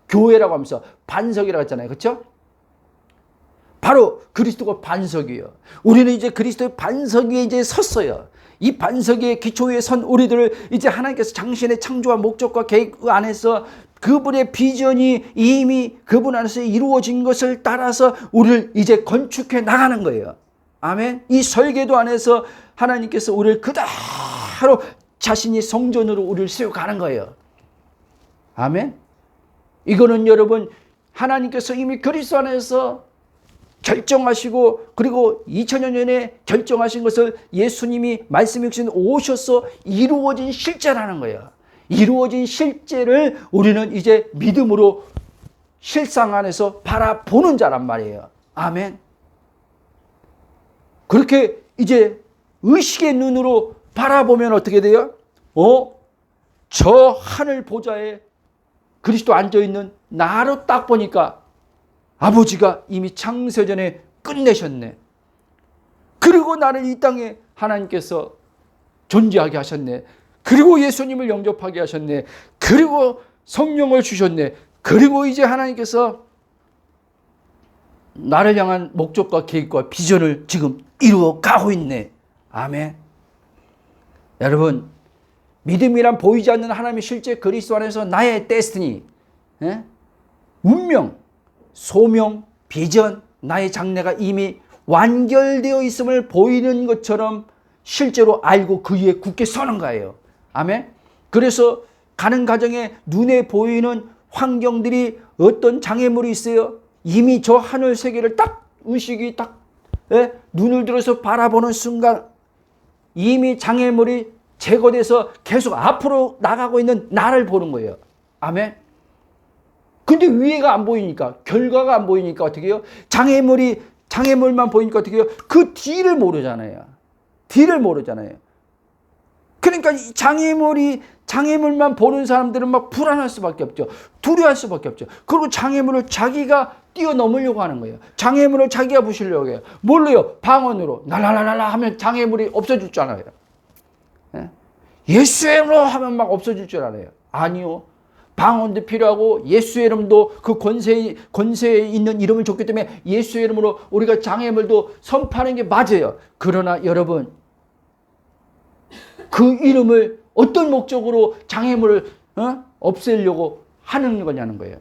교회라고 하면서 반석이라고 했잖아요. 그렇죠? 바로 그리스도가 반석이에요. 우리는 이제 그리스도의 반석 위에 이제 섰어요. 이 반석의 기초 위에 선 우리들을 이제 하나님께서 당신의 창조와 목적과 계획 안에서 그분의 비전이 이미 그분 안에서 이루어진 것을 따라서 우리를 이제 건축해 나가는 거예요. 아멘. 이 설계도 안에서 하나님께서 우리를 그대로 자신이 성전으로 우리를 세워가는 거예요. 아멘. 이거는 여러분, 하나님께서 이미 그리스도 안에서 결정하시고 그리고 2000년 전에 결정하신 것을 예수님이 말씀해 주신 오셔서 이루어진 실제라는 거예요. 이루어진 실제를 우리는 이제 믿음으로 실상 안에서 바라보는 자란 말이에요. 아멘. 그렇게 이제 의식의 눈으로 바라보면 어떻게 돼요? 저 하늘 보좌에 그리스도 앉아있는 나로 딱 보니까 아버지가 이미 창세전에 끝내셨네. 그리고 나를 이 땅에 하나님께서 존재하게 하셨네. 그리고 예수님을 영접하게 하셨네. 그리고 성령을 주셨네. 그리고 이제 하나님께서 나를 향한 목적과 계획과 비전을 지금 이루어 가고 있네. 아멘. 여러분, 믿음이란 보이지 않는 하나님의 실제 그리스도 안에서 나의 데스티니, 운명, 소명, 비전, 나의 장래가 이미 완결되어 있음을 보이는 것처럼 실제로 알고 그 위에 굳게 서는 거예요. 아멘. 그래서 가는 과정에 눈에 보이는 환경들이 어떤 장애물이 있어요. 이미 저 하늘 세계를 딱 의식이 딱 눈을 들어서 바라보는 순간 이미 장애물이 제거돼서 계속 앞으로 나가고 있는 나를 보는 거예요. 아멘. 근데 위에가 안 보이니까, 결과가 안 보이니까 어떻게 해요? 장애물만 보이니까 어떻게 해요? 그 뒤를 모르잖아요. 뒤를 모르잖아요. 그러니까 이 장애물만 보는 사람들은 막 불안할 수밖에 없죠. 두려워할 수밖에 없죠. 그리고 장애물을 자기가 뛰어넘으려고 하는 거예요. 장애물을 자기가 부시려고 해요. 뭘로요? 방언으로 날라라라 하면 장애물이 없어질 줄 알아요. 예수의 이름으로 하면 막 없어질 줄 알아요. 아니요. 방언도 필요하고 예수의 이름도 그 권세에 있는 이름을 줬기 때문에 예수의 이름으로 우리가 장애물도 선포하는 게 맞아요. 그러나 여러분, 그 이름을 어떤 목적으로 장애물을 없애려고 하는 거냐는 거예요.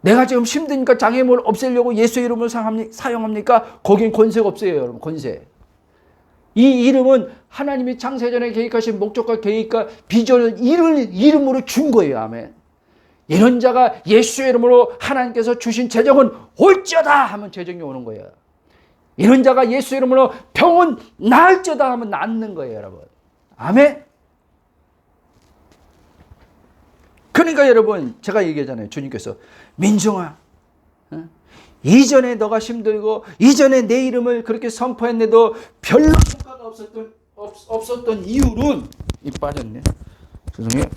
내가 지금 힘드니까 장애물을 없애려고 예수의 이름을 사용합니까? 거긴 권세가 없어요, 여러분. 권세. 이 이름은 하나님이 창세전에 계획하신 목적과 계획과 비전을 이름으로 준 거예요. 아멘. 이런 자가 예수의 이름으로 하나님께서 주신 재정은 올지어다 하면 재정이 오는 거예요. 이런 자가 예수의 이름으로 병은 나을지어다 하면 낫는 거예요, 여러분. 아멘. 그러니까 여러분, 제가 얘기하잖아요. 주님께서 민중아, 이전에 너가 힘들고 이전에 내 이름을 그렇게 선포했는데도 별로 효과가 없었던 이유는 이 빠졌네. 죄송해요.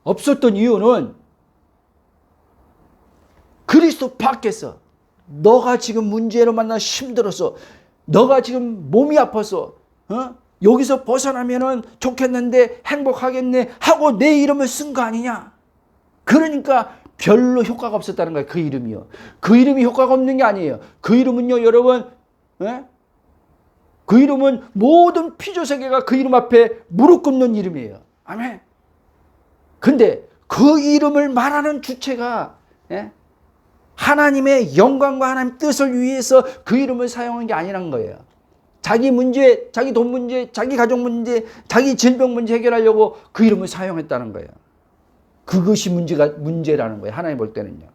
없었던 이유는 그리스도 밖에서 너가 지금 문제로 만나 힘들어서 너가 지금 몸이 아파서 여기서 벗어나면은 좋겠는데 행복하겠네 하고 내 이름을 쓴 거 아니냐. 그러니까 별로 효과가 없었다는 거예요. 그 이름이요. 그 이름이 효과가 없는 게 아니에요. 그 이름은요, 여러분, 그 이름은 모든 피조세계가 그 이름 앞에 무릎 꿇는 이름이에요. 아멘. 근데 그 이름을 말하는 주체가 하나님의 영광과 하나님의 뜻을 위해서 그 이름을 사용한 게 아니란 거예요. 자기 문제, 자기 돈 문제, 자기 가족 문제, 자기 질병 문제 해결하려고 그 이름을 사용했다는 거예요. 그것이 문제라는 거예요. 하나님 볼 때는요.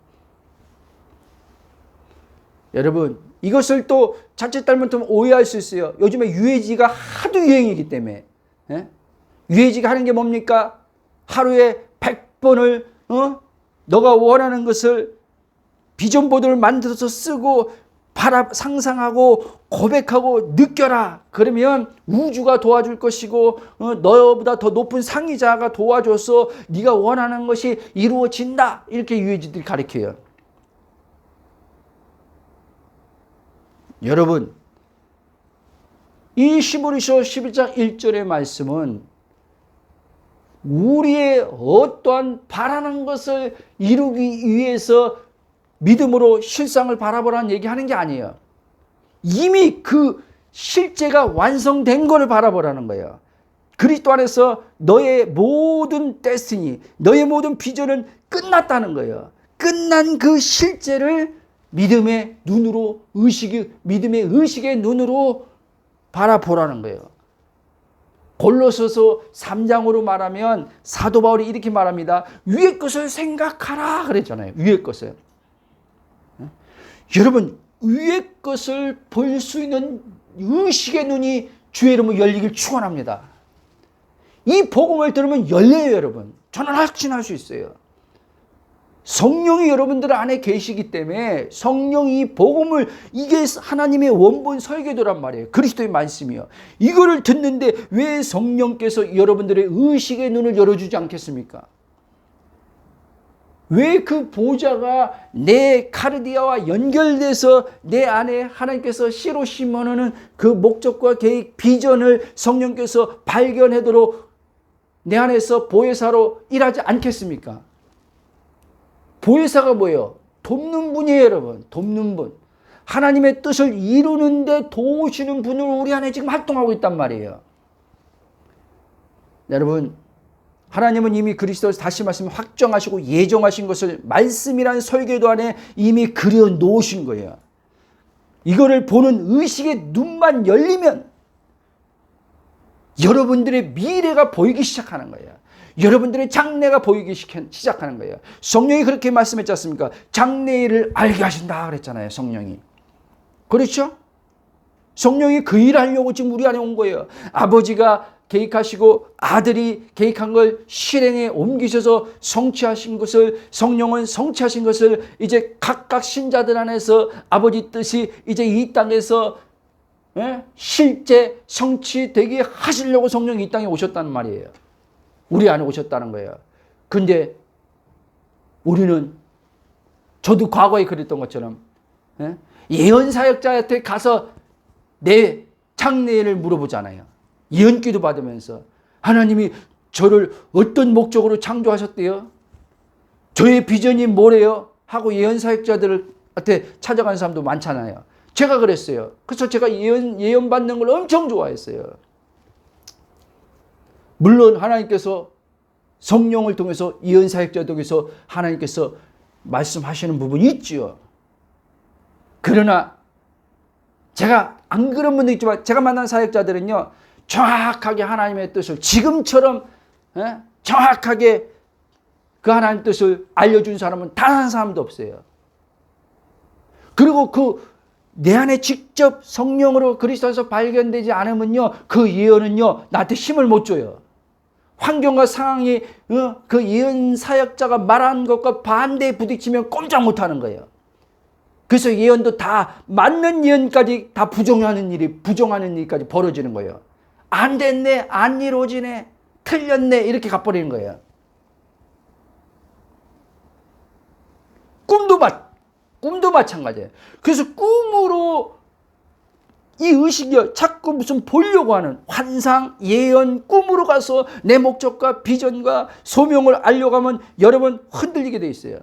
여러분, 이것을 또 자칫 잘못하면 오해할 수 있어요. 요즘에 유해지가 하도 유행이기 때문에. 유해지가 하는 게 뭡니까? 하루에 100번을 너가 원하는 것을 비전보드를 만들어서 쓰고 상상하고 고백하고 느껴라. 그러면 우주가 도와줄 것이고 너보다 더 높은 상위자가 도와줘서 네가 원하는 것이 이루어진다. 이렇게 유해지들이 가르쳐요. 여러분, 이 히브리서 11장 1절의 말씀은 우리의 어떠한 바라는 것을 이루기 위해서 믿음으로 실상을 바라보라는 얘기하는 게 아니에요. 이미 그 실제가 완성된 것을 바라보라는 거예요. 그리스도 안에서 너의 모든 데스티니, 너의 모든 비전은 끝났다는 거예요. 끝난 그 실제를 믿음의 눈으로, 믿음의 의식의 눈으로 바라보라는 거예요. 골로새서 3장으로 말하면 사도 바울이 이렇게 말합니다. 위의 것을 생각하라 그랬잖아요. 위의 것을. 여러분, 위의 것을 볼 수 있는 의식의 눈이 주의 이름으로 열리길 축원합니다. 이 복음을 들으면 열려요, 여러분. 저는 확신할 수 있어요. 성령이 여러분들 안에 계시기 때문에 성령이 복음을, 이게 하나님의 원본 설계도란 말이에요. 그리스도의 말씀이요. 이거를 듣는데 왜 성령께서 여러분들의 의식의 눈을 열어주지 않겠습니까? 왜 그 보좌가 내 카르디아와 연결돼서 내 안에 하나님께서 씨로 심어놓은 그 목적과 계획, 비전을 성령께서 발견하도록 내 안에서 보혜사로 일하지 않겠습니까? 보혜사가 뭐예요? 돕는 분이에요, 여러분. 돕는 분. 하나님의 뜻을 이루는데 도우시는 분을 우리 안에 지금 활동하고 있단 말이에요. 여러분, 하나님은 이미 그리스도에서 다시 말씀 확정하시고 예정하신 것을 말씀이란 설계도 안에 이미 그려 놓으신 거예요. 이거를 보는 의식의 눈만 열리면 여러분들의 미래가 보이기 시작하는 거예요. 여러분들의 장래가 보이기 시작하는 거예요. 성령이 그렇게 말씀했지 않습니까? 장래일을 알게 하신다 그랬잖아요. 성령이. 그렇죠? 성령이 그 일을 하려고 지금 우리 안에 온 거예요. 아버지가 계획하시고 아들이 계획한 걸 실행에 옮기셔서 성취하신 것을, 성령은 성취하신 것을 이제 각각 신자들 안에서 아버지 뜻이 이제 이 땅에서 실제 성취되게 하시려고 성령이 이 땅에 오셨다는 말이에요. 우리 안에 오셨다는 거예요. 근데 우리는, 저도 과거에 그랬던 것처럼 예언사역자한테 가서 내 장래를 물어보잖아요. 예언기도 받으면서 하나님이 저를 어떤 목적으로 창조하셨대요? 저의 비전이 뭐래요? 하고 예언사역자들한테 찾아가는 사람도 많잖아요. 제가 그랬어요. 그래서 제가 예언 받는 걸 엄청 좋아했어요. 물론 하나님께서 성령을 통해서 예언 사역자 통해서 하나님께서 말씀하시는 부분이 있지요. 그러나 제가 안 그런 분도 있지만 제가 만난 사역자들은요, 정확하게 하나님의 뜻을 지금처럼 정확하게 그 하나님 뜻을 알려준 사람은 단 한 사람도 없어요. 그리고 내 안에 직접 성령으로 그리스도 안에서 발견되지 않으면요, 그 예언은요 나한테 힘을 못 줘요. 환경과 상황이 그 예언 사역자가 말한 것과 반대에 부딪히면 꼼짝 못하는 거예요. 그래서 예언도 다 맞는 예언까지 다 부정하는 일까지 벌어지는 거예요. 안 됐네, 안 이루어지네, 틀렸네, 이렇게 가버리는 거예요. 꿈도 마찬가지예요. 그래서 꿈으로 이 의식이 자꾸 무슨 보려고 하는 환상, 예언, 꿈으로 가서 내 목적과 비전과 소명을 알려고 하면 여러분 흔들리게 돼 있어요.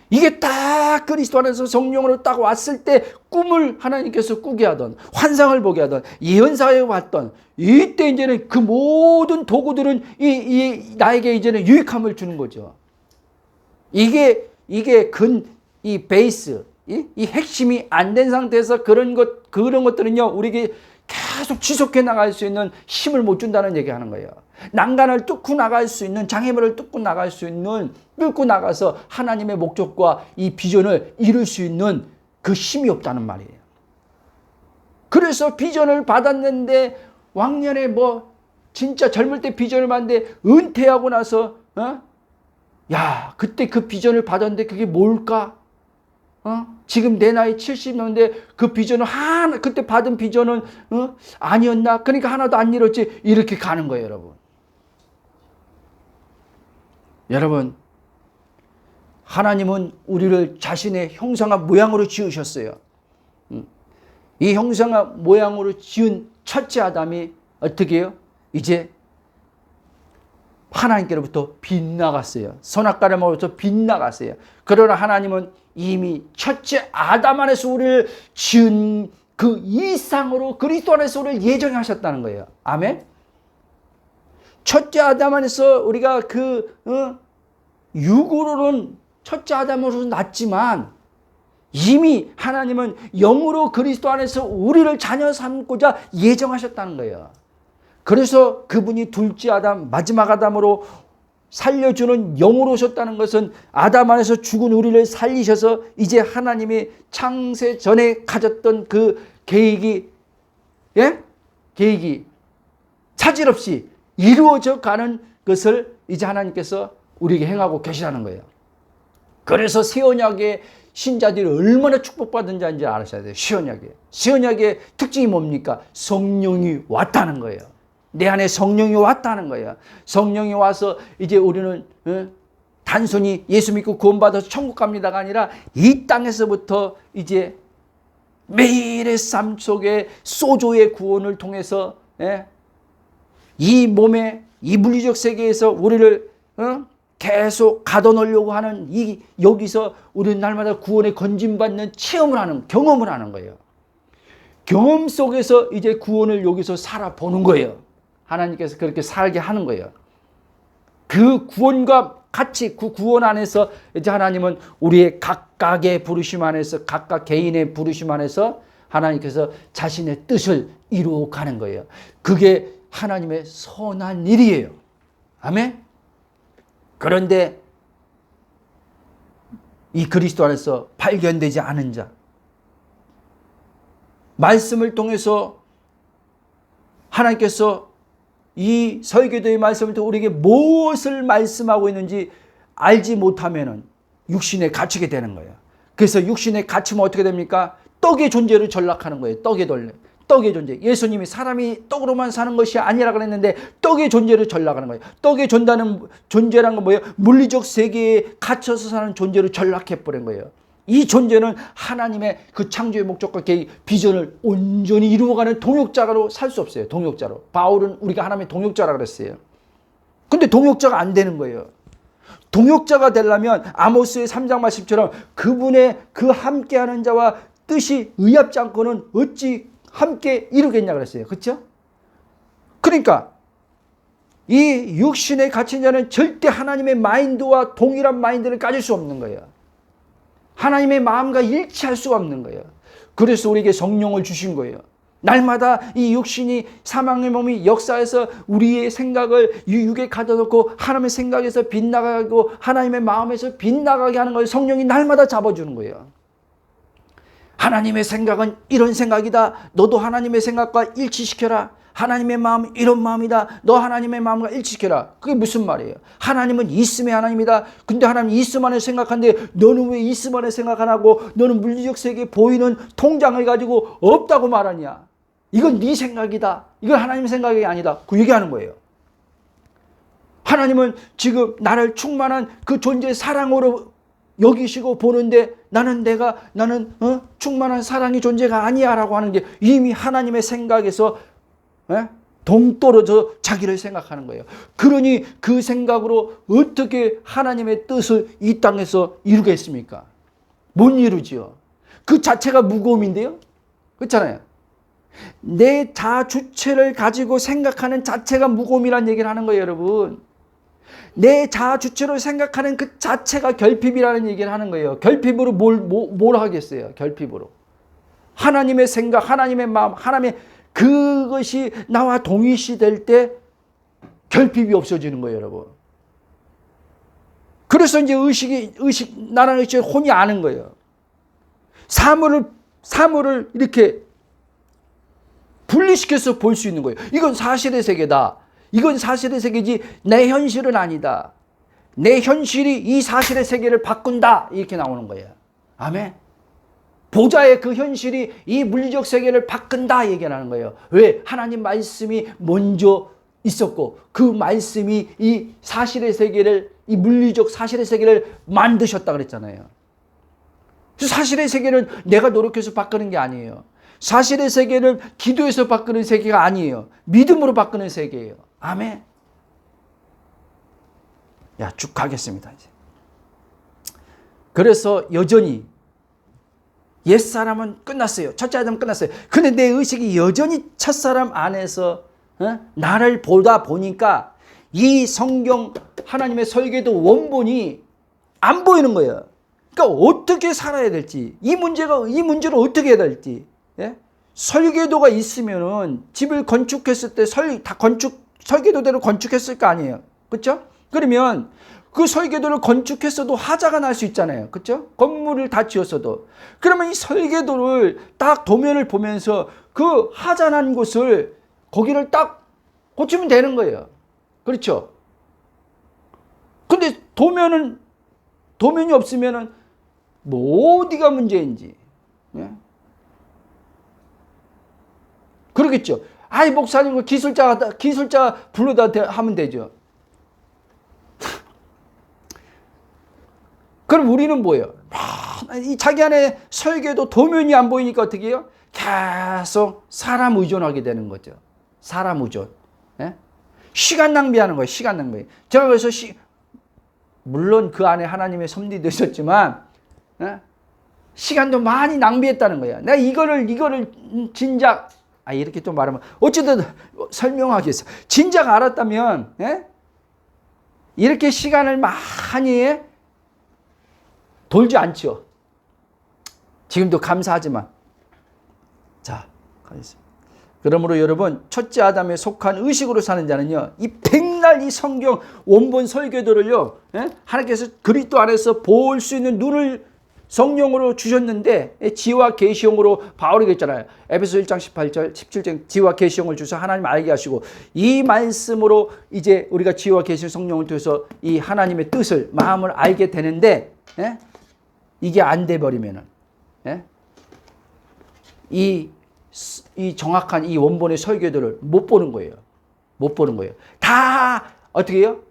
이게 딱 그리스도 안에서 성령으로 딱 왔을 때 꿈을 하나님께서 꾸게 하던, 환상을 보게 하던, 예언사에 왔던, 이때 이제는 그 모든 도구들은 나에게 이제는 유익함을 주는 거죠. 이게 이 베이스, 이 핵심이 안 된 상태에서 그런 것들은요, 우리에게 계속 지속해 나갈 수 있는 힘을 못 준다는 얘기 하는 거예요. 난간을 뚫고 나갈 수 있는, 장애물을 뚫고 나갈 수 있는, 뚫고 나가서 하나님의 목적과 이 비전을 이룰 수 있는 그 힘이 없다는 말이에요. 그래서 비전을 받았는데 왕년에 진짜 젊을 때 비전을 받는데 은퇴하고 나서 그때 그 비전을 받았는데 그게 뭘까? 지금 내 나이 70년인데 그 비전은 그때 받은 비전은 아니었나? 그러니까 하나도 안 이뤘지. 이렇게 가는 거예요, 여러분. 여러분, 하나님은 우리를 자신의 형상과 모양으로 지으셨어요. 이 형상과 모양으로 지은 첫째 아담이 어떻게 해요? 이제 하나님께로부터 빗나갔어요. 선악과를 빗나갔어요. 그러나 하나님은 이미 첫째 아담 안에서 우리를 지은 그 이상으로 그리스도 안에서 우리를 예정하셨다는 거예요. 아멘. 첫째 아담 안에서 우리가 육으로는 첫째 아담으로 났지만 이미 하나님은 영으로 그리스도 안에서 우리를 자녀 삼고자 예정하셨다는 거예요. 그래서 그분이 둘째 아담, 마지막 아담으로 살려주는 영으로 오셨다는 것은 아담 안에서 죽은 우리를 살리셔서 이제 하나님이 창세 전에 가졌던 그 계획이 차질 없이 이루어져 가는 것을 이제 하나님께서 우리에게 행하고 계시다는 거예요. 그래서 새 언약의 신자들이 얼마나 축복받은 자인지 알아셔야 돼요. 새 언약의 특징이 뭡니까? 성령이 왔다는 거예요. 내 안에 성령이 왔다는 거예요. 성령이 와서 이제 우리는 단순히 예수 믿고 구원받아서 천국 갑니다가 아니라 이 땅에서부터 이제 매일의 삶 속에 소조의 구원을 통해서 이 몸에 이 물리적 세계에서 우리를 계속 가둬놓으려고 하는 여기서 우리는 날마다 구원에 건진받는 경험을 하는 거예요. 경험 속에서 이제 구원을 여기서 살아보는 거예요. 하나님께서 그렇게 살게 하는 거예요. 그 구원과 같이 그 구원 안에서 이제 하나님은 우리의 각각의 부르심 안에서 각각 개인의 부르심 안에서 하나님께서 자신의 뜻을 이루어 가는 거예요. 그게 하나님의 선한 일이에요. 아멘. 그런데 이 그리스도 안에서 발견되지 않은 자, 말씀을 통해서 하나님께서 이 설교도의 말씀을 통해 우리에게 무엇을 말씀하고 있는지 알지 못하면은 육신에 갇히게 되는 거예요. 그래서 육신에 갇히면 어떻게 됩니까? 떡의 존재를 전락하는 거예요. 떡의 존재. 예수님이 사람이 떡으로만 사는 것이 아니라 그랬는데 떡의 존재를 전락하는 거예요. 떡의 존재라는 건 뭐예요? 물리적 세계에 갇혀서 사는 존재를 전락해버린 거예요. 이 존재는 하나님의 그 창조의 목적과 계획, 비전을 온전히 이루어가는 동역자로 살 수 없어요. 동역자로. 바울은 우리가 하나님의 동역자라 그랬어요. 근데 동역자가 안 되는 거예요. 동역자가 되려면 아모스의 3장 말씀처럼 그분의 그 함께하는 자와 뜻이 의합지 않고는 어찌 함께 이루겠냐 그랬어요. 그렇죠? 그러니까 이 육신에 갇힌 자는 절대 하나님의 마인드와 동일한 마인드를 가질 수 없는 거예요. 하나님의 마음과 일치할 수가 없는 거예요. 그래서 우리에게 성령을 주신 거예요. 날마다 이 육신이 사망의 몸이 역사해서 우리의 생각을 육에 가둬놓고 하나님의 생각에서 빗나가고 하나님의 마음에서 빗나가게 하는 걸 성령이 날마다 잡아주는 거예요. 하나님의 생각은 이런 생각이다. 너도 하나님의 생각과 일치시켜라. 하나님의 마음은 이런 마음이다. 너 하나님의 마음과 일치시켜라. 그게 무슨 말이에요? 하나님은 있음의 하나님이다. 근데 하나님 있음 안에 생각하는데 너는 왜 있음 안에 생각 안 하고 너는 물리적 세계에 보이는 통장을 가지고 없다고 말하냐? 이건 네 생각이다. 이건 하나님의 생각이 아니다. 그 얘기하는 거예요. 하나님은 지금 나를 충만한 그 존재의 사랑으로 여기시고 보는데 나는 충만한 사랑의 존재가 아니야 라고 하는 게 이미 하나님의 생각에서 동떨어져 자기를 생각하는 거예요. 그러니 그 생각으로 어떻게 하나님의 뜻을 이 땅에서 이루겠습니까? 못 이루지요. 그 자체가 무거움인데요. 그렇잖아요. 내 자주체를 가지고 생각하는 자체가 무거움이라는 얘기를 하는 거예요, 여러분. 내 자주체로 생각하는 그 자체가 결핍이라는 얘기를 하는 거예요. 결핍으로 뭘 하겠어요? 결핍으로. 하나님의 생각, 하나님의 마음, 하나님의 그것이 나와 동일시될 때 결핍이 없어지는 거예요, 여러분. 그래서 이제 나라는 의식이 혼이 아는 거예요. 사물을 이렇게 분리시켜서 볼 수 있는 거예요. 이건 사실의 세계다. 이건 사실의 세계지 내 현실은 아니다. 내 현실이 이 사실의 세계를 바꾼다. 이렇게 나오는 거예요. 아멘. 보좌의 그 현실이 이 물리적 세계를 바꾼다 얘기하는 거예요. 왜? 하나님 말씀이 먼저 있었고 그 말씀이 이 사실의 세계를, 이 물리적 사실의 세계를 만드셨다 그랬잖아요. 사실의 세계는 내가 노력해서 바꾸는 게 아니에요. 사실의 세계는 기도해서 바꾸는 세계가 아니에요. 믿음으로 바꾸는 세계예요. 아멘. 야, 쭉 가겠습니다. 이제. 그래서 여전히 옛사람은 끝났어요. 첫째 아담은 끝났어요. 근데 내 의식이 여전히 첫사람 안에서 나를 보다 보니까 이 성경 하나님의 설계도 원본이 안 보이는 거예요. 그러니까 어떻게 살아야 될지, 이 문제를 어떻게 해야 될지. 예? 설계도가 있으면은 집을 건축했을 때 설계도대로 건축했을 거 아니에요. 그렇죠? 그러면 그 설계도를 건축했어도 하자가 날 수 있잖아요. 그렇죠? 건물을 다 지었어도. 그러면 이 설계도를 딱 도면을 보면서 그 하자 난 곳을 거기를 딱 고치면 되는 거예요. 그렇죠? 근데 도면이 없으면은 뭐 어디가 문제인지. 예? 그러겠죠. 아이, 목사님, 기술자 불러다 하면 되죠. 그럼 우리는 뭐예요? 자기 안에 설계도 도면이 안 보이니까 어떻게 해요? 계속 사람 의존하게 되는 거죠. 사람 의존. 예? 시간 낭비하는 거예요. 시간 낭비. 제가 그래서 물론 그 안에 하나님의 섭리도 있었지만 예? 시간도 많이 낭비했다는 거예요. 내가 이거를 진작 이렇게 또 말하면 어쨌든 설명하겠어. 진작 알았다면 예? 이렇게 시간을 많이 돌지 않죠. 지금도 감사하지만. 자, 가겠습니다. 그러므로 여러분, 첫째 아담에 속한 의식으로 사는 자는요, 이 백날 이 성경 원본 설계도를요, 예? 하나님께서 그리스도 안에서 볼 수 있는 눈을 성령으로 주셨는데, 지와 계시형으로 바울이 그랬잖아요. 에베소 1장 18절 17절 지와 계시형을 주셔서 하나님 알게 하시고, 이 말씀으로 이제 우리가 지와 계시 성령을 통해서 이 하나님의 뜻을, 마음을 알게 되는데, 예? 이게 안 돼 버리면은, 예? 이 정확한 이 원본의 설계도를 못 보는 거예요. 못 보는 거예요. 다 어떻게 해요?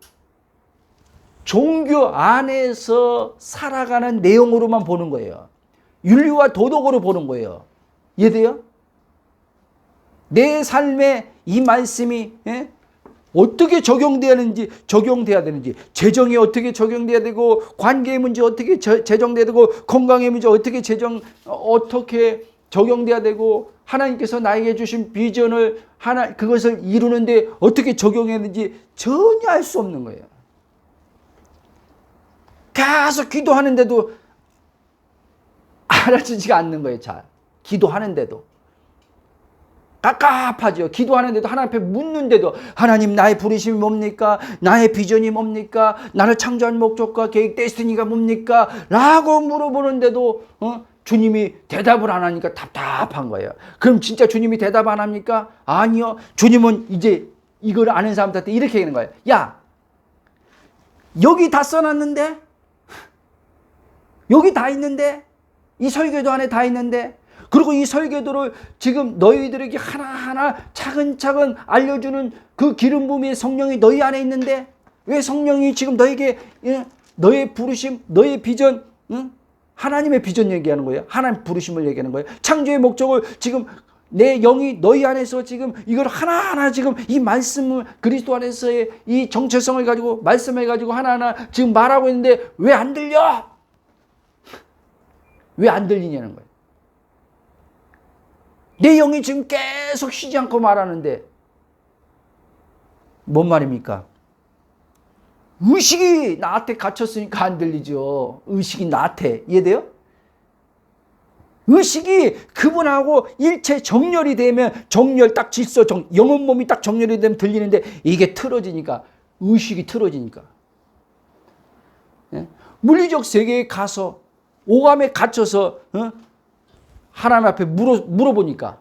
종교 안에서 살아가는 내용으로만 보는 거예요. 윤리와 도덕으로 보는 거예요. 이해돼요? 내 삶에 이 말씀이 예? 어떻게 적용돼야 되는지, 재정이 어떻게 적용돼야 되고, 관계의 문제 어떻게 재정돼야 되고, 건강의 문제 어떻게 적용돼야 되고, 하나님께서 나에게 주신 비전을 그것을 이루는데 어떻게 적용해야 되는지 전혀 알 수 없는 거예요. 계속 기도하는데도 알아주지가 않는 거예요. 잘 기도하는데도 깝깝하죠. 기도하는데도 하나님 앞에 묻는데도, 하나님 나의 부르심이 뭡니까? 나의 비전이 뭡니까? 나를 창조한 목적과 계획, 데스티니가 뭡니까? 라고 물어보는데도 주님이 대답을 안 하니까 답답한 거예요. 그럼 진짜 주님이 대답 안 합니까? 아니요. 주님은 이제 이걸 아는 사람들한테 이렇게 얘기하는 거예요. 야, 여기 다 써놨는데, 여기 다 있는데, 이 설교도 안에 다 있는데, 그리고 이 설교도를 지금 너희들에게 하나하나 차근차근 알려주는 그 기름 부음의 성령이 너희 안에 있는데, 왜 성령이 지금 너에게 너의 부르심, 너의 비전, 하나님의 비전 얘기하는 거예요. 하나님 부르심을 얘기하는 거예요. 창조의 목적을 지금 내 영이 너희 안에서 지금 이걸 하나하나 지금 이 말씀을, 그리스도 안에서의 이 정체성을 가지고 말씀을 가지고 하나하나 지금 말하고 있는데 왜 안 들려? 왜 안 들리냐는 거예요. 내 영이 지금 계속 쉬지 않고 말하는데 뭔 말입니까? 의식이 나한테 갇혔으니까 안 들리죠. 의식이 나한테. 이해돼요? 의식이 그분하고 일체 정렬이 되면, 정렬 딱 질서, 영혼 몸이 딱 정렬이 되면 들리는데, 이게 틀어지니까, 의식이 틀어지니까. 물리적 세계에 가서 오감에 갇혀서 하나님 앞에 물어보니까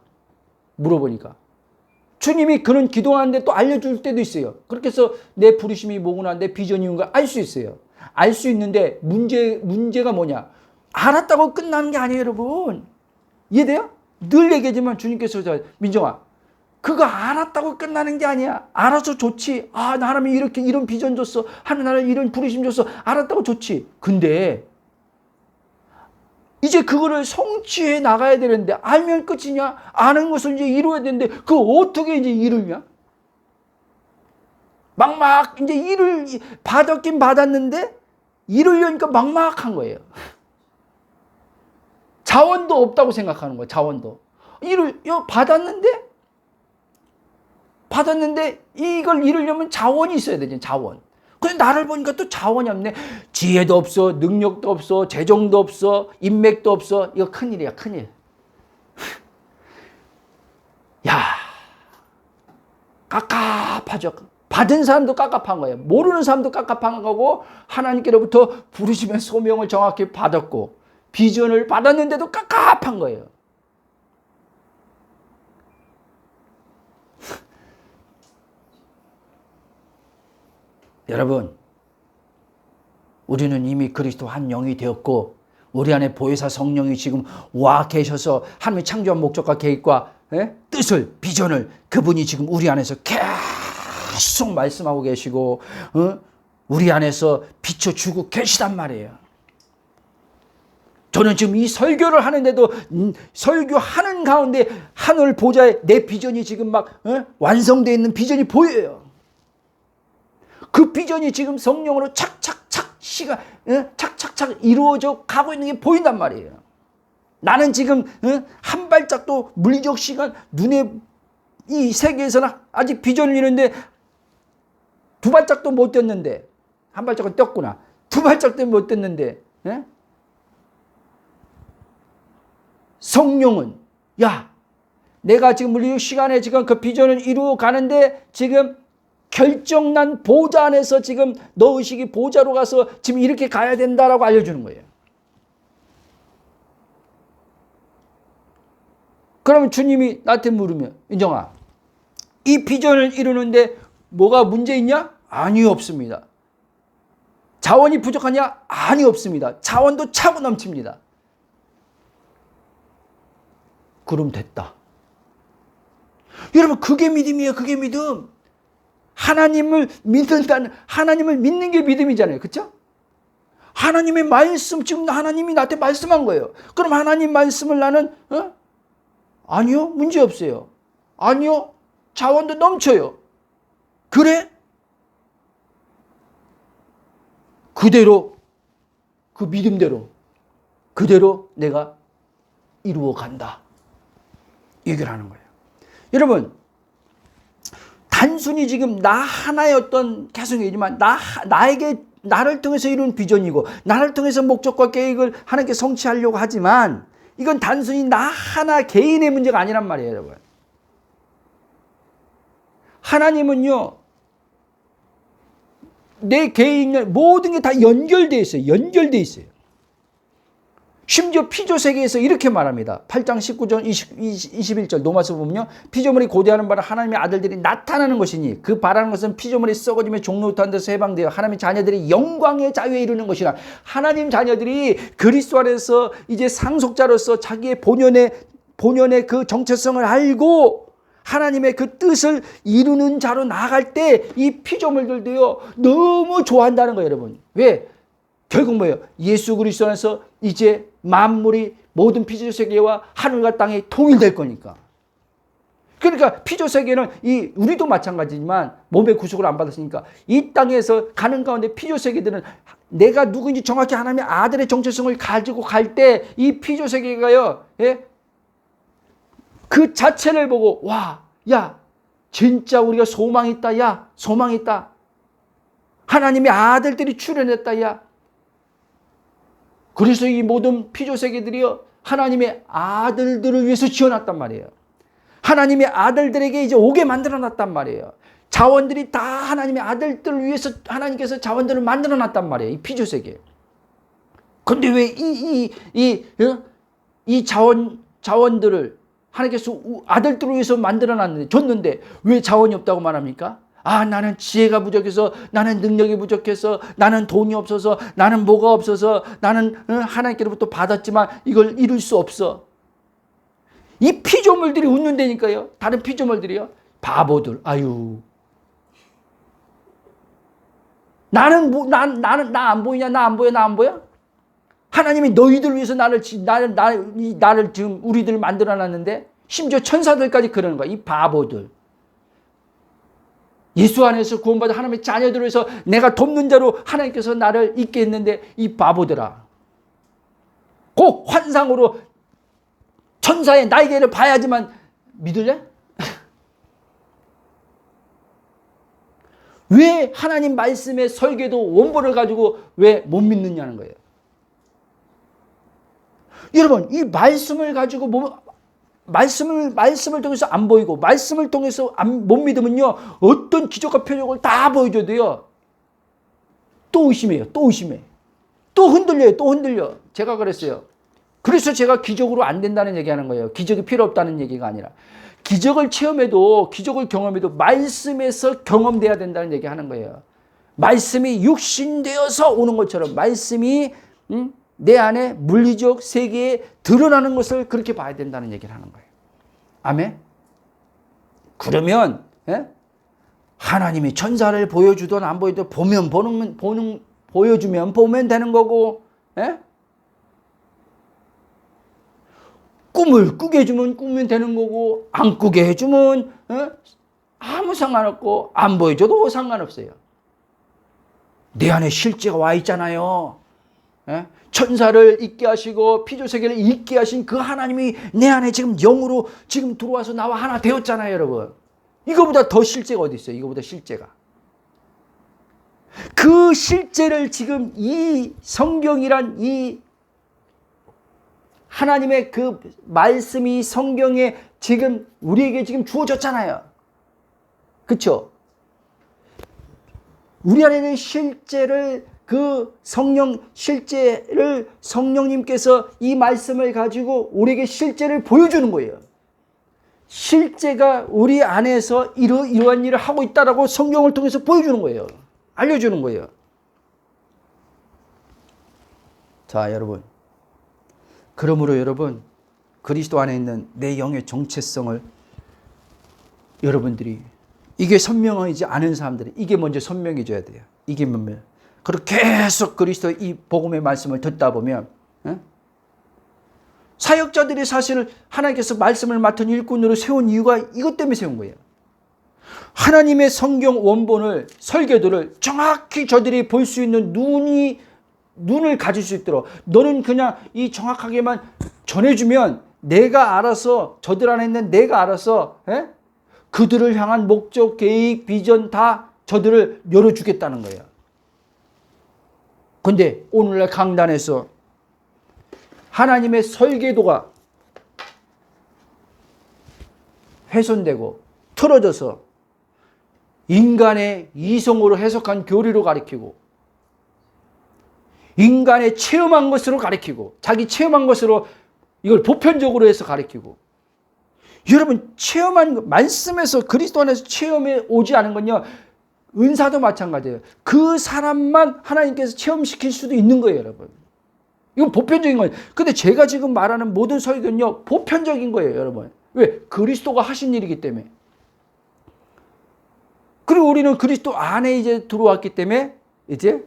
주님이 그런 기도하는데 또 알려줄 때도 있어요. 그렇게 해서 내 부르심이 뭐구나, 내 비전이 뭔가 알 수 있어요. 알 수 있는데 문제가 뭐냐? 알았다고 끝나는 게 아니에요, 여러분. 이해돼요? 늘 얘기하지만 주님께서, 민정아, 그거 알았다고 끝나는 게 아니야. 알아서 좋지. 아, 하나님이 이렇게 이런 비전 줬어. 하나님 나를 이런 부르심 줬어. 알았다고 좋지. 근데 이제 그거를 성취해 나가야 되는데, 알면 끝이냐? 아는 것을 이제 이루어야 되는데, 그거 어떻게 이제 이루냐? 막막 이제 받았긴 받았는데 이루려니까 막막한 거예요. 자원도 없다고 생각하는 거예요. 자원도. 받았는데 이걸 이루려면 자원이 있어야 되죠. 자원. 근데 나를 보니까 또 자원이 없네. 지혜도 없어, 능력도 없어, 재정도 없어, 인맥도 없어. 이거 큰일이야, 큰일. 야, 깝깝하죠. 받은 사람도 깝깝한 거예요. 모르는 사람도 깝깝한 거고, 하나님께로부터 부르심의 소명을 정확히 받았고 비전을 받았는데도 깝깝한 거예요. 여러분, 우리는 이미 그리스도 한 영이 되었고, 우리 안에 보혜사 성령이 지금 와 계셔서 하나님의 창조한 목적과 계획과 뜻을, 비전을 그분이 지금 우리 안에서 계속 말씀하고 계시고 우리 안에서 비춰주고 계시단 말이에요. 저는 지금 이 설교를 하는데도 설교하는 가운데 하늘 보좌에 내 비전이 지금 막 완성되어 있는 비전이 보여요. 그 비전이 지금 성령으로 착착착 착착착 이루어져 가고 있는 게 보인단 말이에요. 나는 지금 한 발짝도 물리적 시간 눈에 이 세계에서는 아직 비전을 이루는데 두 발짝도 못 뛰었는데, 한 발짝은 뛰었구나. 두 발짝도 못 뛰었는데 성령은, 야, 내가 지금 물리적 시간에 지금 그 비전을 이루어 가는데 지금 결정난 보좌 안에서 지금 너 의식이 보좌로 가서 지금 이렇게 가야 된다라고 알려주는 거예요. 그러면 주님이 나한테 물으면, 인정아, 이 비전을 이루는데 뭐가 문제 있냐? 아니요, 없습니다. 자원이 부족하냐? 아니요, 없습니다. 자원도 차고 넘칩니다. 그럼 됐다. 여러분, 그게 믿음이에요. 그게 믿음. 하나님을 믿는 게 믿음이잖아요. 그렇죠? 하나님의 말씀, 지금 하나님이 나한테 말씀한 거예요. 그럼 하나님 말씀을 나는 아니요, 문제 없어요. 아니요, 자원도 넘쳐요. 그래? 그대로, 그 믿음대로, 그대로 내가 이루어 간다. 얘기를 하는 거예요. 여러분, 단순히 지금 나 하나의 어떤 개성이지만 나를 통해서 이룬 비전이고 나를 통해서 목적과 계획을 하나님께 성취하려고 하지만 이건 단순히 나 하나 개인의 문제가 아니란 말이에요, 여러분. 하나님은요, 내 개인의 모든 게 다 연결되어 있어요. 연결되어 있어요. 심지어 피조세계에서 이렇게 말합니다. 8장 19절 21절 노마서 보면요. 피조물이 고대하는 바는 하나님의 아들들이 나타나는 것이니 그 바라는 것은 피조물이 썩어지며 종로탄 데서 해방되어 하나님의 자녀들이 영광의 자유에 이르는 것이라. 하나님 자녀들이 그리스도 안에서 이제 상속자로서 자기의 본연의 그 정체성을 알고 하나님의 그 뜻을 이루는 자로 나아갈 때 이 피조물들도요 너무 좋아한다는 거예요, 여러분. 왜? 결국 뭐예요? 예수 그리스도 안에서 이제 만물이 모든 피조세계와 하늘과 땅이 통일될 거니까. 그러니까 피조세계는 우리도 마찬가지지만 몸의 구속을 안 받았으니까 이 땅에서 가는 가운데 피조세계들은 내가 누구인지 정확히 하나님의 아들의 정체성을 가지고 갈 때 이 피조세계가요, 예? 그 자체를 보고 와, 야, 진짜 우리가 소망이 있다. 야, 소망이 있다. 하나님의 아들들이 출현했다. 야. 그래서 이 모든 피조세계들이요 하나님의 아들들을 위해서 지어놨단 말이에요. 하나님의 아들들에게 이제 오게 만들어놨단 말이에요. 자원들이 다 하나님의 아들들을 위해서 하나님께서 자원들을 만들어놨단 말이에요. 이 피조세계. 그런데 왜 이 자원들을 하나님께서 아들들을 위해서 만들어놨는데 줬는데 왜 자원이 없다고 말합니까? 아, 나는 지혜가 부족해서, 나는 능력이 부족해서, 나는 돈이 없어서, 나는 뭐가 없어서, 나는 하나님께로부터 받았지만 이걸 이룰 수 없어. 이 피조물들이 웃는다니까요. 다른 피조물들이요. 바보들. 아유. 나 안 보이냐? 나 안 보여? 나 안 보여? 하나님이 너희들 위해서 나를 지금 우리들 만들어 놨는데 심지어 천사들까지 그러는 거야. 이 바보들. 예수 안에서 구원받은 하나님의 자녀들을 위해서 내가 돕는 자로 하나님께서 나를 있게 했는데 이 바보들아. 꼭 환상으로 천사의 날개를 봐야지만 믿을래? 왜 하나님 말씀의 설계도 원본을 가지고 왜 못 믿느냐는 거예요. 여러분, 이 말씀을 가지고 말씀을 통해서 안 보이고 말씀을 통해서 못 믿으면요 어떤 기적과 표적을 다 보여줘도요 또 의심해요. 또 의심해. 또 흔들려요. 또 흔들려. 제가 그랬어요. 그래서 제가 기적으로 안 된다는 얘기하는 거예요. 기적이 필요 없다는 얘기가 아니라 기적을 체험해도 기적을 경험해도 말씀에서 경험돼야 된다는 얘기하는 거예요. 말씀이 육신되어서 오는 것처럼 말씀이 내 안에 물리적 세계에 드러나는 것을 그렇게 봐야 된다는 얘기를 하는 거예요. 아멘? 그러면 하나님이 천사를 보여주든 안 보여도 보여주면 보면 되는 거고, 꿈을 꾸게 해주면 꾸면 되는 거고, 안 꾸게 해주면 아무 상관없고 안 보여줘도 상관없어요. 내 안에 실제가 와 있잖아요. 천사를 있게 하시고 피조세계를 있게 하신 그 하나님이 내 안에 지금 영으로 지금 들어와서 나와 하나 되었잖아요, 여러분. 이거보다 더 실제가 어디 있어요? 이거보다 실제가. 그 실제를 지금 이 성경이란 이 하나님의 그 말씀이 성경에 지금 우리에게 지금 주어졌잖아요. 그렇죠? 우리 안에는 실제를 그 실제를 성령님께서 이 말씀을 가지고 우리에게 실제를 보여주는 거예요. 실제가 우리 안에서 이러한 일을 하고 있다라고 성경을 통해서 보여주는 거예요. 알려주는 거예요. 자, 여러분. 그러므로 여러분, 그리스도 안에 있는 내 영의 정체성을 여러분들이 이게 선명하지 않은 사람들이 이게 먼저 선명해져야 돼요. 이게 뭐면 그리고 계속 그리스도의 이 복음의 말씀을 듣다 보면 사역자들이 사실 하나님께서 말씀을 맡은 일꾼으로 세운 이유가 이것 때문에 세운 거예요. 하나님의 성경 원본을, 설교들을 정확히 저들이 볼 수 있는 눈을 가질 수 있도록 너는 그냥 이 정확하게만 전해주면 내가 알아서, 저들 안에 있는 내가 알아서 그들을 향한 목적, 계획, 비전 다 저들을 열어주겠다는 거예요. 근데 오늘날 강단에서 하나님의 설계도가 훼손되고 틀어져서 인간의 이성으로 해석한 교리로 가르치고 인간의 체험한 것으로 가르치고 자기 체험한 것으로 이걸 보편적으로 해서 가르치고 여러분 체험한 말씀에서 그리스도 안에서 체험에 오지 않은 건요 은사도 마찬가지예요. 그 사람만 하나님께서 체험시킬 수도 있는 거예요, 여러분. 이건 보편적인 거예요. 근데 제가 지금 말하는 모든 설교는요 보편적인 거예요, 여러분. 왜? 그리스도가 하신 일이기 때문에. 그리고 우리는 그리스도 안에 이제 들어왔기 때문에 이제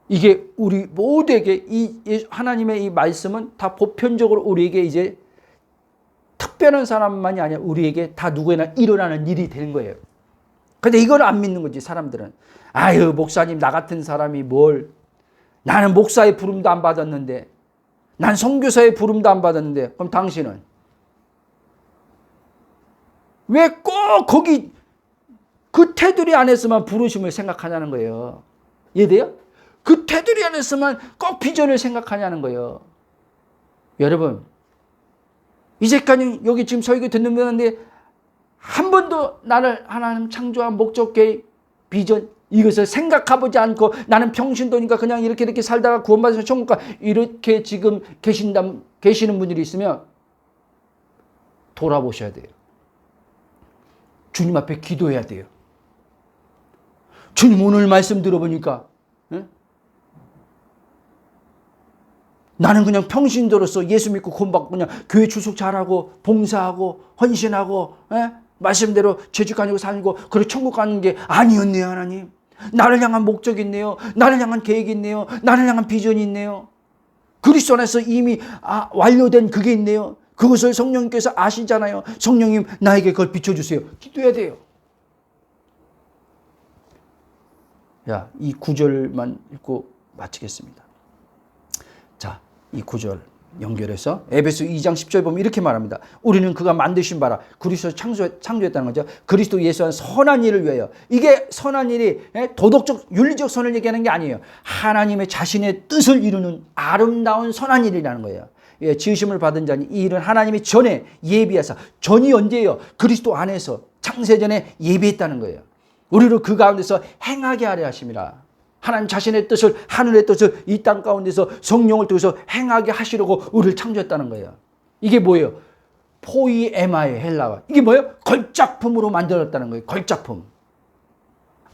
이게 우리 모두에게 이 하나님의 이 말씀은 다 보편적으로 우리에게 이제 특별한 사람만이 아니라 우리에게 다 누구에나 일어나는 일이 되는 거예요. 근데 이걸 안 믿는 거지, 사람들은. 아유, 목사님, 나 같은 사람이 뭘. 나는 목사의 부름도 안 받았는데. 난 선교사의 부름도 안 받았는데. 그럼 당신은? 왜 꼭 거기 그 테두리 안에서만 부르심을 생각하냐는 거예요. 이해돼요? 그 테두리 안에서만 꼭 비전을 생각하냐는 거예요. 여러분, 이제까지 여기 지금 설교 듣는 분인데 한 번도 나를 하나님 창조한 목적, 계획, 비전 이것을 생각해보지 않고 나는 평신도니까 그냥 이렇게 살다가 구원받아서 천국 가 이렇게 지금 계시는 분들이 있으면 돌아보셔야 돼요. 주님 앞에 기도해야 돼요. 주님 오늘 말씀 들어보니까 나는 그냥 평신도로서 예수 믿고 구원받고 그냥 교회 출석 잘하고 봉사하고 헌신하고 말씀대로 죄짓고 아니고 살고 그리고 천국 가는 게 아니었네요. 하나님. 나를 향한 목적이 있네요. 나를 향한 계획이 있네요. 나를 향한 비전이 있네요. 그리스도 안에서 이미 완료된 그게 있네요. 그것을 성령님께서 아시잖아요. 성령님 나에게 그걸 비춰주세요. 기도해야 돼요. 야, 이 구절만 읽고 마치겠습니다. 자, 이 구절 연결해서 에베소 2장 10절 보면 이렇게 말합니다. 우리는 그가 만드신 바라 그리스도 창조했다는 거죠. 그리스도 예수한 선한 일을 위하여. 이게 선한 일이 도덕적 윤리적 선을 얘기하는 게 아니에요. 하나님의 자신의 뜻을 이루는 아름다운 선한 일이라는 거예요. 예, 지으심을 받은 자니 이 일은 하나님이 전에 예비하사. 전이 언제예요? 그리스도 안에서 창세전에 예비했다는 거예요. 우리를 그 가운데서 행하게 하려 하심이라. 하나님 자신의 뜻을, 하늘의 뜻을 이 땅 가운데서 성령을 통해서 행하게 하시려고 우리를 창조했다는 거예요. 이게 뭐예요? 포이에마의 헬라어. 이게 뭐예요? 걸작품으로 만들었다는 거예요. 걸작품.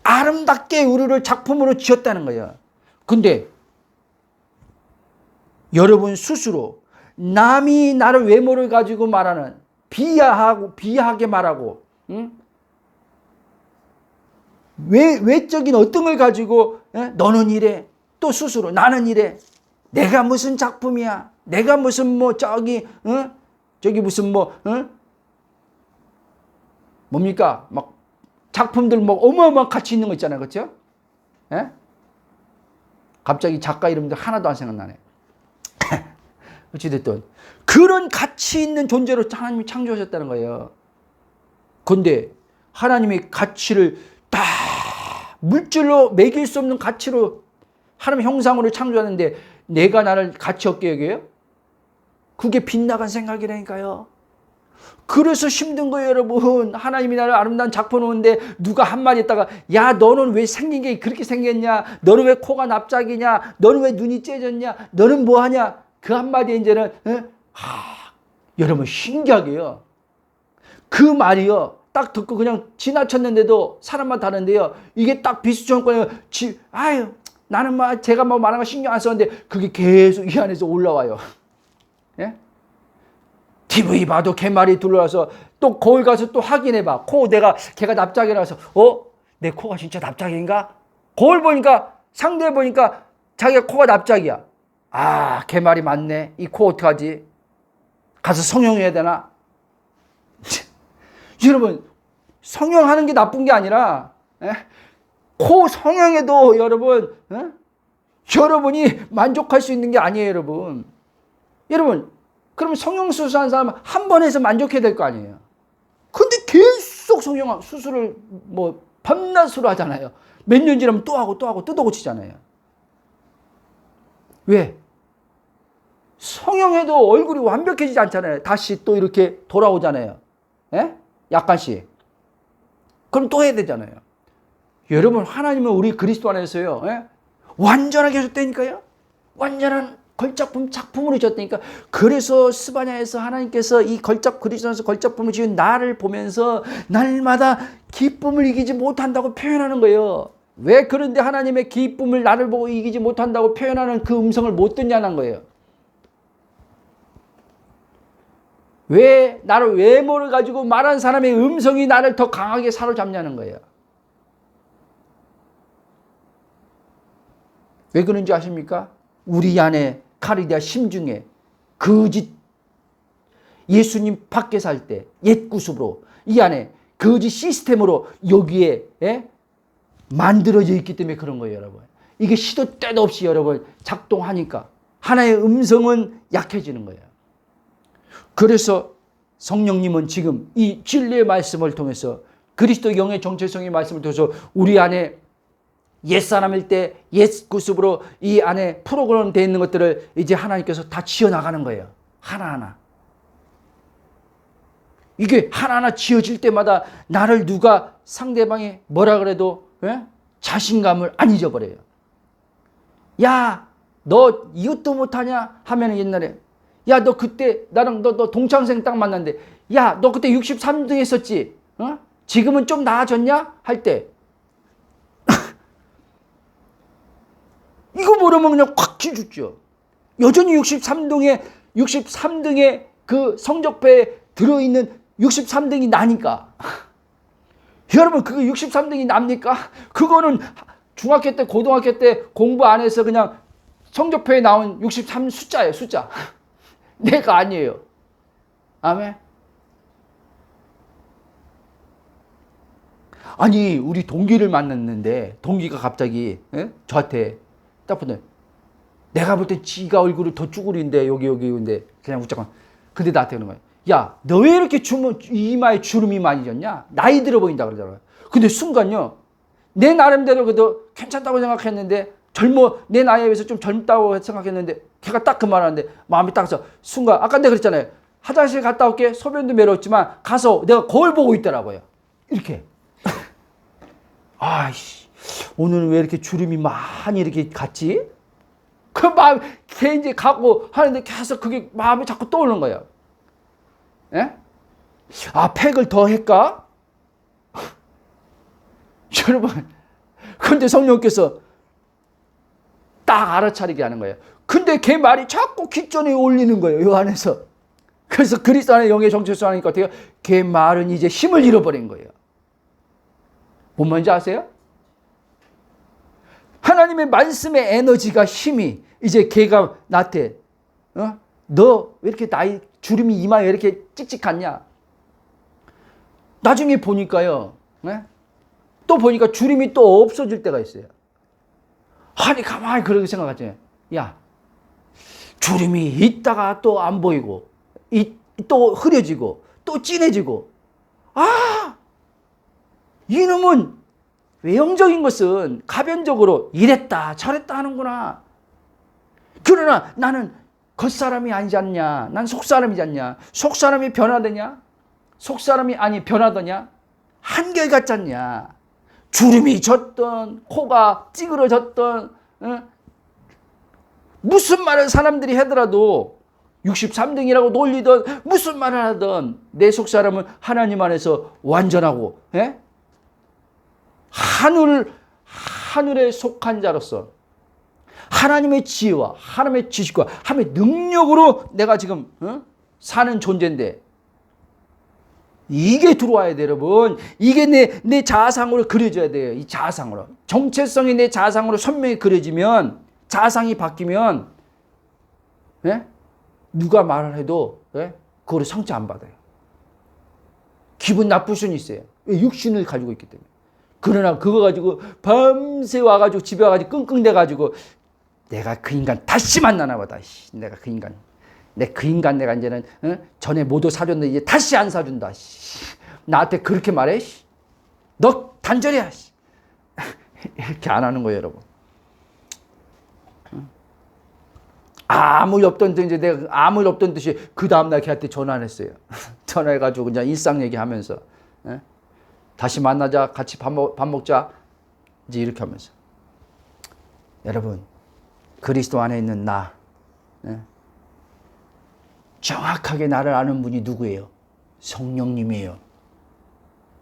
아름답게 우리를 작품으로 지었다는 거예요. 근데 여러분 스스로 남이 나를 외모를 가지고 말하는 비하하게 말하고 외적인 어떤 걸 가지고 너는 이래 또 스스로 나는 이래 내가 무슨 작품이야 내가 무슨 뭐 저기 무슨 뭡니까 막 작품들 뭐 어마어마한 가치 있는 거 있잖아요. 그렇죠? 갑자기 작가 이름도 하나도 안 생각나네. 어찌됐든 그런 가치 있는 존재로 하나님이 창조하셨다는 거예요. 그런데 하나님의 가치를 다 물질로 매길 수 없는 가치로 하나님 형상으로 창조하는데 내가 나를 가치 없게 여겨요? 그게 빗나간 생각이라니까요. 그래서 힘든 거예요, 여러분. 하나님이 나를 아름다운 작품 오는데 누가 한마디 했다가 야 너는 왜 생긴 게 그렇게 생겼냐, 너는 왜 코가 납작이냐, 너는 왜 눈이 째졌냐, 너는 뭐하냐, 그 한마디에 이제는 여러분 신기하게요, 그 말이요 딱 듣고 그냥 지나쳤는데도 사람만 다른데요, 이게 딱 비수정권에 아유 나는 막 제가 뭐 말한 거 신경 안 썼는데 그게 계속 이 안에서 올라와요. 예? TV 봐도 개말이 둘러와서 또 거울 가서 또 확인해봐. 걔가 납작이라서 내 코가 진짜 납작인가? 거울 보니까 상대 보니까 자기가 코가 납작이야. 개말이 많네. 이 코 어떡하지? 가서 성형해야 되나? 여러분 성형하는 게 나쁜 게 아니라, 코 성형에도 여러분, 여러분이 만족할 수 있는 게 아니에요, 여러분. 여러분, 그러면 성형수술한 사람 한 번 해서 만족해야 될 거 아니에요. 근데 계속 성형 수술을 뭐 밤낮으로 하잖아요. 몇 년 지나면 또 하고 또 하고 뜯어 고치잖아요. 왜? 성형해도 얼굴이 완벽해지지 않잖아요. 다시 또 이렇게 돌아오잖아요. 약간씩. 그럼 또 해야 되잖아요. 여러분, 하나님은 우리 그리스도 안에서요, 완전하게 하셨다니까요. 완전한 걸작품 작품으로 주셨다니까. 그래서 스바냐에서 하나님께서 이 그리스도에서 걸작품을 지은 나를 보면서 날마다 기쁨을 이기지 못한다고 표현하는 거예요. 왜 그런데 하나님의 기쁨을 나를 보고 이기지 못한다고 표현하는 그 음성을 못 듣냐는 거예요. 왜 나를 외모를 가지고 말하는 사람의 음성이 나를 더 강하게 사로잡냐는 거예요. 왜 그런지 아십니까? 우리 안에 카리디아 심중에 거짓 예수님 밖에 살 때 옛 구습으로 이 안에 거짓 시스템으로 여기에 만들어져 있기 때문에 그런 거예요, 여러분. 이게 시도 때도 없이 여러분 작동하니까 하나의 음성은 약해지는 거예요. 그래서 성령님은 지금 이 진리의 말씀을 통해서 그리스도 영의 정체성의 말씀을 통해서 우리 안에 옛사람일 때 옛 구습으로 이 안에 프로그램 되어 있는 것들을 이제 하나님께서 다 지어나가는 거예요. 하나하나. 이게 하나하나 지어질 때마다 나를 누가 상대방이 뭐라 그래도 자신감을 안 잊어버려요. 야, 너 이것도 못하냐? 하면 옛날에 야, 너 그때 나랑 너 동창생 딱 만났는데 야, 너 그때 63등 했었지? 지금은 좀 나아졌냐? 할 때 이거 모르면 그냥 콱 치주죠. 여전히 63등에 그 성적표에 들어있는 63등이 나니까. 여러분, 그거 63등이 납니까? 그거는 중학교 때, 고등학교 때 공부 안 해서 그냥 성적표에 나온 63 숫자예요, 숫자. 내가 아니에요. 아멘. 아니, 우리 동기를 만났는데, 동기가 갑자기 저한테 딱 보네. 내가 볼 땐 지가 얼굴을 더 쭈그린데 여기인데 그냥 웃자고. 근데 나한테 그러는 거야. 야, 너 왜 이렇게 이마에 주름이 많이 졌냐? 나이 들어 보인다 그러잖아요. 근데 순간요. 내 나름대로 그래도 괜찮다고 생각했는데 내 나이에 비해서 좀 젊다고 생각했는데 걔가 딱 그 말하는데 마음이 딱 서 순간 아까 내가 그랬잖아요. 화장실 갔다 올게. 소변도 매웠지만 가서 내가 거울 보고 있더라고요. 이렇게. 아이씨. 오늘 왜 이렇게 주름이 많이 이렇게 갔지? 그 마음, 걔 이제 가고 하는데 계속 그게 마음이 자꾸 떠오르는 거예요. 아, 팩을 더 할까? 여러분, 근데 성령께서 딱 알아차리게 하는 거예요. 근데 걔 말이 자꾸 귓전에 올리는 거예요, 요 안에서. 그래서 그리스도 안에 영의 정체성 하니까 어때요? 걔 말은 이제 힘을 잃어버린 거예요. 뭔 말인지 아세요? 하나님의 말씀의 에너지가 힘이 이제 걔가 나한테 너 왜 이렇게 주름이 이마에 왜 이렇게 찍찍하냐? 나중에 보니까요. 또 보니까 주름이 또 없어질 때가 있어요. 아니 가만히 그렇게 생각하지. 야, 주름이 있다가 또 안 보이고 또 흐려지고 또 진해지고. 아, 이놈은 외형적인 것은 가변적으로 이랬다 저랬다 하는구나. 그러나 나는 겉사람이 아니지 않냐. 난 속사람이지 않냐. 속사람이 변화되냐? 속사람이 아니 변하더냐? 한결같지 않냐. 주름이 졌던 코가 찌그러졌던 무슨 말을 사람들이 하더라도 63등이라고 놀리던 무슨 말을 하던 내 속사람은 하나님 안에서 완전하고 하늘에 속한 자로서 하나님의 지혜와 하나님의 지식과 하나님의 능력으로 내가 지금 사는 존재인데 이게 들어와야 돼요, 여러분. 이게 내 자아상으로 그려져야 돼요. 이 자아상으로. 정체성이 내 자아상으로 선명히 그려지면 자아상이 바뀌면 누가 말을 해도 그거를 상처 안 받아요. 기분 나쁠 수는 있어요. 왜? 육신을 가지고 있기 때문에. 그러나 그거 가지고 밤새 와가지고 집에 와가지고 끙끙대가지고 내가 그 인간 다시 만나나 보다. 내가 그 인간. 그 인간 내가 이제는 전에 모두 사줬는데 이제 다시 안 사준다. 나한테 그렇게 말해. 너 단절이야. 이렇게 안 하는 거예요, 여러분. 아무 일 없던 듯이 내가 아무 일 없던 듯이 그 다음날 걔한테 전화를 했어요. 전화해가지고 그냥 일상 얘기하면서 다시 만나자, 같이 밥 먹자, 이제 이렇게 하면서. 여러분, 그리스도 안에 있는 나, 정확하게 나를 아는 분이 누구예요? 성령님이에요.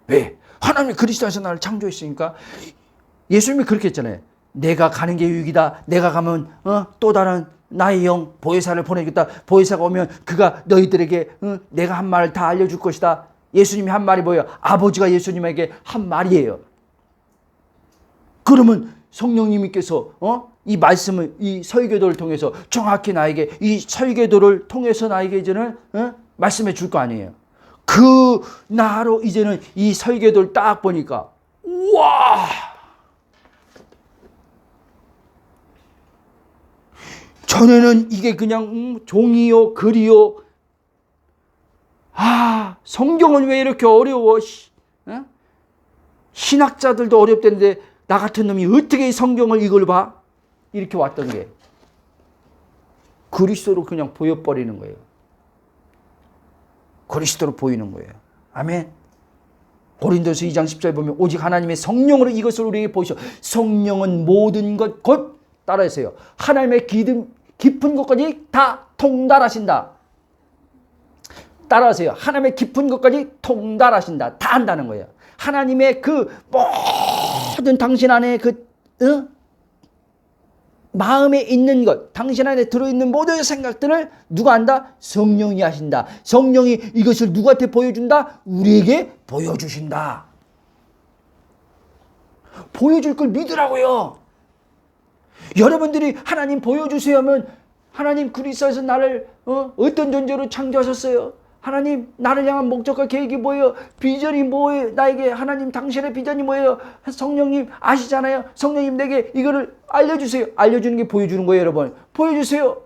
왜? 하나님이 그리스도 안에서 나를 창조했으니까. 예수님이 그렇게 했잖아요. 내가 가는 게 유익이다. 내가 가면 또 다른 나의 영 보혜사를 보내주겠다. 보혜사가 오면 그가 너희들에게 내가 한 말을 다 알려줄 것이다. 예수님이 한 말이 뭐예요? 아버지가 예수님에게 한 말이에요. 그러면 성령님께서 이 말씀을, 이 설교도를 통해서 정확히 나에게, 이 설교도를 통해서 나에게 이제는 말씀해 줄 거 아니에요. 그 나로 이제는 이 설교도를 딱 보니까 우와, 전에는 이게 그냥 종이요 글이요, 성경은 왜 이렇게 어려워? 신학자들도 어렵던데 나 같은 놈이 어떻게 성경을 이걸 봐? 이렇게 왔던 게 그리스도로 그냥 보여버리는 거예요. 그리스도로 보이는 거예요. 아멘. 고린도서 2장 10절에 보면 오직 하나님의 성령으로 이것을 우리에게 보이셔. 성령은 모든 것 곧 따라하세요. 하나님의 깊은 것까지 다 통달하신다. 따라하세요. 하나님의 깊은 것까지 통달하신다. 다 한다는 거예요. 하나님의 그 모든 당신 안에 마음에 있는 것, 당신 안에 들어있는 모든 생각들을 누가 한다? 성령이 하신다. 성령이 이것을 누구한테 보여준다? 우리에게 보여주신다. 보여줄 걸 믿으라고요. 여러분들이 하나님 보여주세요 하면 하나님 그리스도에서 나를 어떤 존재로 창조하셨어요? 하나님 나를 향한 목적과 계획이 뭐예요? 비전이 뭐예요? 나에게 하나님 당신의 비전이 뭐예요? 성령님 아시잖아요. 성령님 내게 이거를 알려주세요. 알려주는 게 보여주는 거예요, 여러분. 보여주세요.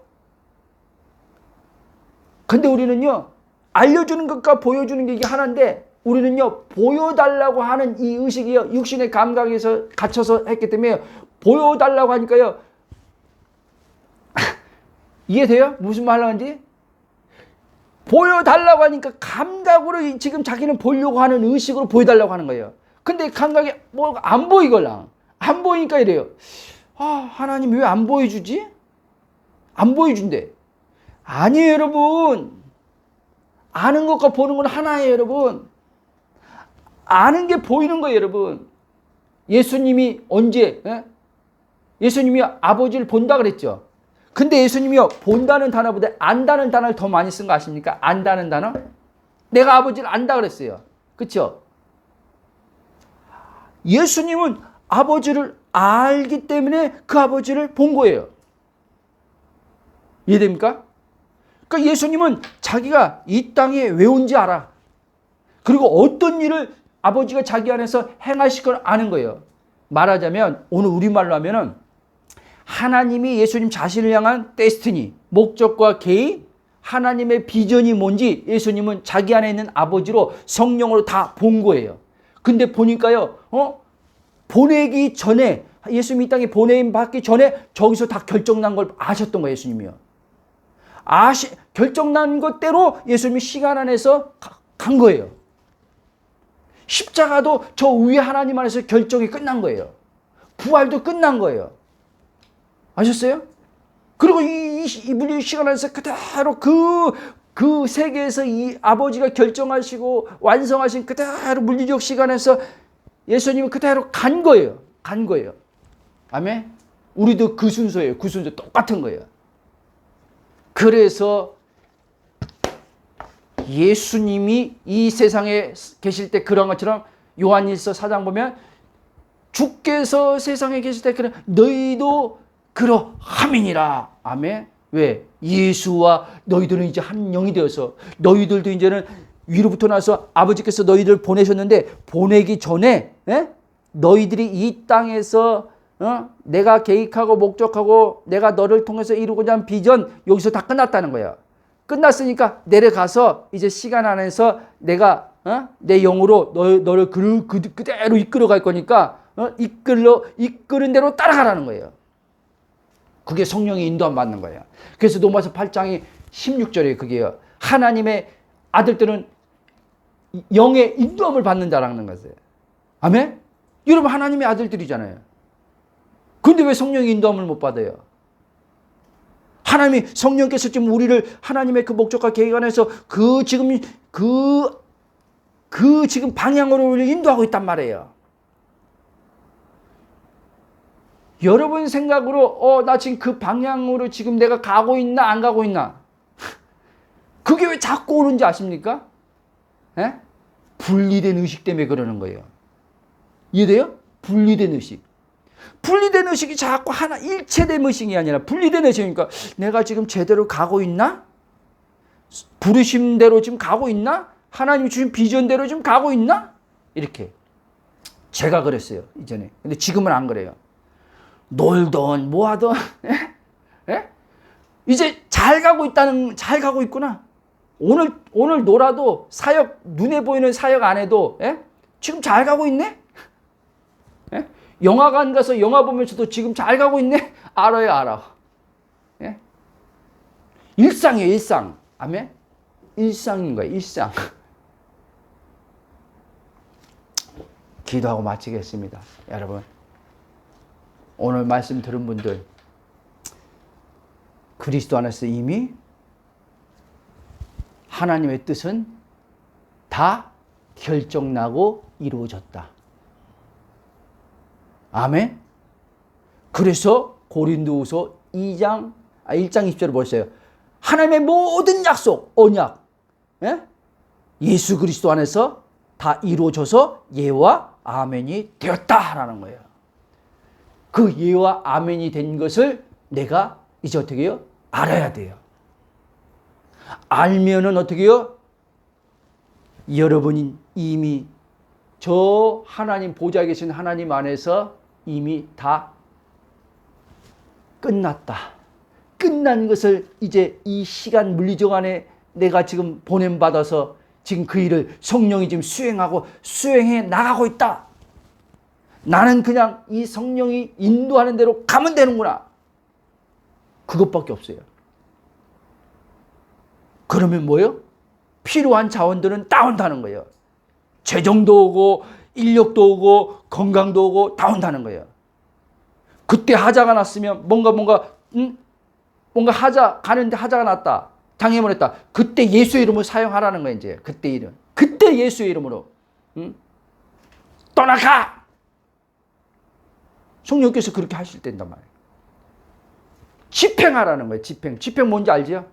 근데 우리는요, 알려주는 것과 보여주는 게 이게 하나인데 우리는요, 보여달라고 하는 이 의식이요, 육신의 감각에서 갇혀서 했기 때문에 보여달라고 하니까요, 이해돼요? 무슨 말 하는지? 보여달라고 하니까 감각으로 지금 자기는 보려고 하는 의식으로 보여달라고 하는 거예요. 근데 감각이 뭐 안 보이걸랑. 안 보이니까 이래요. 하나님 왜 안 보여주지? 안 보여준대. 아니에요, 여러분. 아는 것과 보는 건 하나예요, 여러분. 아는 게 보이는 거예요, 여러분. 예수님이 언제, 예수님이 아버지를 본다 그랬죠. 근데 예수님이요, 본다는 단어보다 안다는 단어를 더 많이 쓴 거 아십니까? 안다는 단어? 내가 아버지를 안다 그랬어요. 그렇죠? 예수님은 아버지를 알기 때문에 그 아버지를 본 거예요. 이해됩니까? 그러니까 예수님은 자기가 이 땅에 왜 온지 알아. 그리고 어떤 일을 아버지가 자기 안에서 행하실 걸 아는 거예요. 말하자면, 오늘 우리말로 하면은 하나님이 예수님 자신을 향한 데스티니, 목적과 계획, 하나님의 비전이 뭔지 예수님은 자기 안에 있는 아버지로 성령으로 다 본 거예요. 근데 보니까요, 보내기 전에, 예수님이 이 땅에 보내임 받기 전에 저기서 다 결정난 걸 아셨던 거예요, 예수님이요. 결정난 것대로 예수님이 시간 안에서 간 거예요. 십자가도 저 위에 하나님 안에서 결정이 끝난 거예요. 부활도 끝난 거예요. 아셨어요? 그리고 이 물리 시간 안에서 그대로 그 세계에서 이 아버지가 결정하시고 완성하신 그대로 물리적 시간에서 예수님은 그대로 간 거예요. 간 거예요. 아멘? 우리도 그 순서예요. 그 순서 똑같은 거예요. 그래서 예수님이 이 세상에 계실 때 그런 것처럼 요한일서 4장 보면 주께서 세상에 계실 때 그런 너희도 그러함이니라. 아멘. 왜? 예수와 너희들은 이제 한 영이 되어서 너희들도 이제는 위로부터 나서 아버지께서 너희들 보내셨는데 보내기 전에 너희들이 이 땅에서 내가 계획하고 목적하고 내가 너를 통해서 이루고자 하는 비전 여기서 다 끝났다는 거야. 끝났으니까 내려가서 이제 시간 안에서 내가 내 영으로 너를 그대로 이끌어 갈 거니까 이끄는 대로 따라가라는 거예요. 그게 성령의 인도함 받는 거예요. 그래서 로마서 8장이 16절에 그게요. 하나님의 아들들은 영의 인도함을 받는다라는 것이에요. 아멘? 여러분 하나님의 아들들이잖아요. 근데 왜 성령의 인도함을 못 받아요? 하나님이 성령께서 지금 우리를 하나님의 그 목적과 계획 안에서 지금 방향으로 우리를 인도하고 있단 말이에요. 여러분 생각으로 나 지금 그 방향으로 지금 내가 가고 있나 안 가고 있나? 그게 왜 자꾸 오는지 아십니까? 분리된 의식 때문에 그러는 거예요. 이해돼요? 분리된 의식. 분리된 의식이 자꾸 일체된 의식이 아니라 분리된 의식이니까 내가 지금 제대로 가고 있나? 부르심대로 지금 가고 있나? 하나님 주신 비전대로 지금 가고 있나? 이렇게. 제가 그랬어요, 이전에. 근데 지금은 안 그래요. 놀던 뭐하던 이제 잘 가고 있구나. 오늘 놀아도 사역, 눈에 보이는 사역 안 해도 지금 잘 가고 있네? 영화관 가서 영화 보면서도 지금 잘 가고 있네? 알아. 일상이에요, 일상. 아멘? 일상인 거예요, 일상. 기도하고 마치겠습니다. 여러분, 오늘 말씀 들은 분들, 그리스도 안에서 이미 하나님의 뜻은 다 결정나고 이루어졌다. 아멘. 그래서 고린도후서 1장 20절을 보세요. 하나님의 모든 약속, 언약, 예수 그리스도 안에서 다 이루어져서 예와 아멘이 되었다라는 거예요. 그 예와 아멘이 된 것을 내가 이제 어떻게 해요? 알아야 돼요. 알면은 어떻게 해요? 여러분이 이미 저 하나님 보좌에 계신 하나님 안에서 이미 다 끝났다. 끝난 것을 이제 이 시간 물리적 안에 내가 지금 보냄받아서 지금 그 일을 성령이 지금 수행해 나가고 있다. 나는 그냥 이 성령이 인도하는 대로 가면 되는구나. 그것밖에 없어요. 그러면 뭐예요? 필요한 자원들은 다 온다는 거예요. 재정도 오고 인력도 오고 건강도 오고 다 온다는 거예요. 그때 하자가 났으면 뭔가 가는데 하자가 났다. 장애물했다. 그때 예수의 이름으로 사용하라는 거예요. 이제 그때 예수의 이름으로 떠나가. 성령께서 그렇게 하실 때인단 말이에요. 집행하라는 거예요. 집행 뭔지 알지요?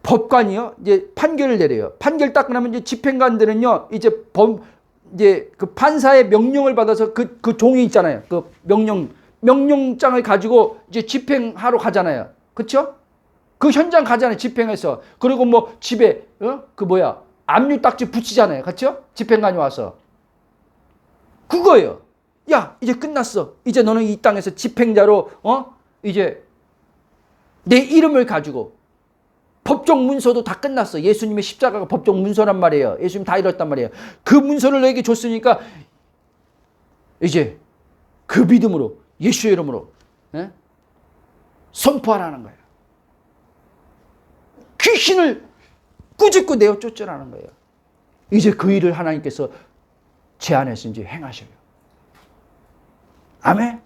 법관이요. 이제 판결을 내려요. 판결 딱 나면 이제 집행관들은요. 이제 그 판사의 명령을 받아서 그 종이 있잖아요. 그 명령장을 가지고 이제 집행하러 가잖아요. 그렇죠? 그 현장 가잖아요. 집행해서. 그리고 뭐 집에 압류 딱지 붙이잖아요. 그렇죠? 집행관이 와서. 그거예요. 야, 이제 끝났어. 이제 너는 이 땅에서 집행자로 이제 내 이름을 가지고 법정 문서도 다 끝났어. 예수님의 십자가가 법정 문서란 말이에요. 예수님 다 이뤘단 말이에요. 그 문서를 너에게 줬으니까 이제 그 믿음으로 예수의 이름으로 선포하라는 거예요. 귀신을 꾸짖고 내어 쫓으라는 거예요. 이제 그 일을 하나님께서 제 안에서 이제 행하셔요. 아멘.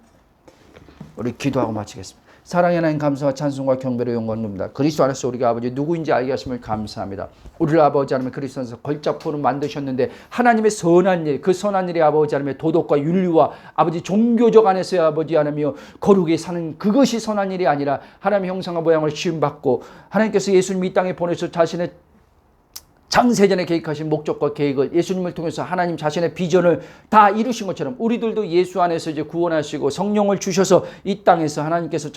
우리 기도하고 마치겠습니다. 사랑의 하나님, 감사와 찬송과 경배로 영광 드립니다. 그리스도 안에서 우리가 아버지 누구인지 알게 하심을 감사합니다. 우리를 아버지 하나님 그리스도 안에서 걸작포로 만드셨는데 하나님의 선한 일, 그 선한 일이 아버지 하나님의 도덕과 윤리와 아버지 종교적 안에서의 아버지 하나님이여 거룩에 사는 그것이 선한 일이 아니라 하나님의 형상과 모양을 씌움받고 하나님께서 예수님 이 땅에 보내서 자신의 창세전에 계획하신 목적과 계획을 예수님을 통해서 하나님 자신의 비전을 다 이루신 것처럼 우리들도 예수 안에서 이제 구원하시고 성령을 주셔서 이 땅에서 하나님께서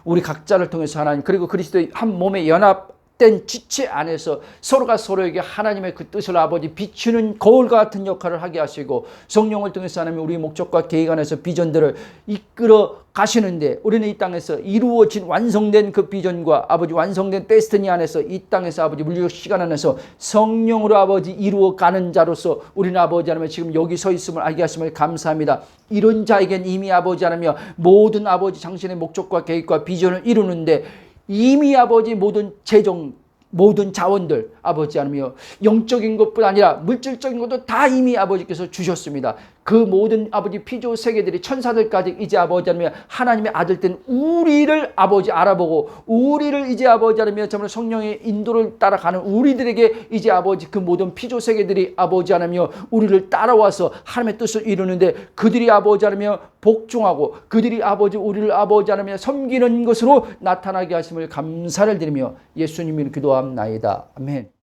우리 각자를 통해서 하나님 그리고 그리스도의 한 몸의 연합 된 지체 안에서 서로가 서로에게 하나님의 그 뜻을 아버지 비추는 거울과 같은 역할을 하게 하시고 성령을 통해서 하나님 우리 목적과 계획 안에서 비전들을 이끌어 가시는데 우리는 이 땅에서 이루어진 완성된 그 비전과 아버지 완성된 데스티니 안에서 이 땅에서 아버지 물리적 시간 안에서 성령으로 아버지 이루어가는 자로서 우리는 아버지 하나님 지금 여기 서 있음을 알게 하심을 감사합니다. 이런 자에겐 이미 아버지 하나님 모든 아버지 당신의 목적과 계획과 비전을 이루는데 이미 아버지 모든 재정 모든 자원들 아버지 하나님이여 영적인 것뿐 아니라 물질적인 것도 다 이미 아버지께서 주셨습니다. 그 모든 아버지 피조 세계들이 천사들까지 이제 아버지 하나님 하나님의 아들 된 우리를 아버지 알아보고 우리를 이제 아버지 하나님 정말 성령의 인도를 따라가는 우리들에게 이제 아버지 그 모든 피조 세계들이 아버지 하나님 우리를 따라와서 하나님의 뜻을 이루는데 그들이 아버지 하나님 복종하고 그들이 아버지 우리를 아버지 하나님 섬기는 것으로 나타나게 하심을 감사를 드리며 예수님을 기도합나이다. 아멘.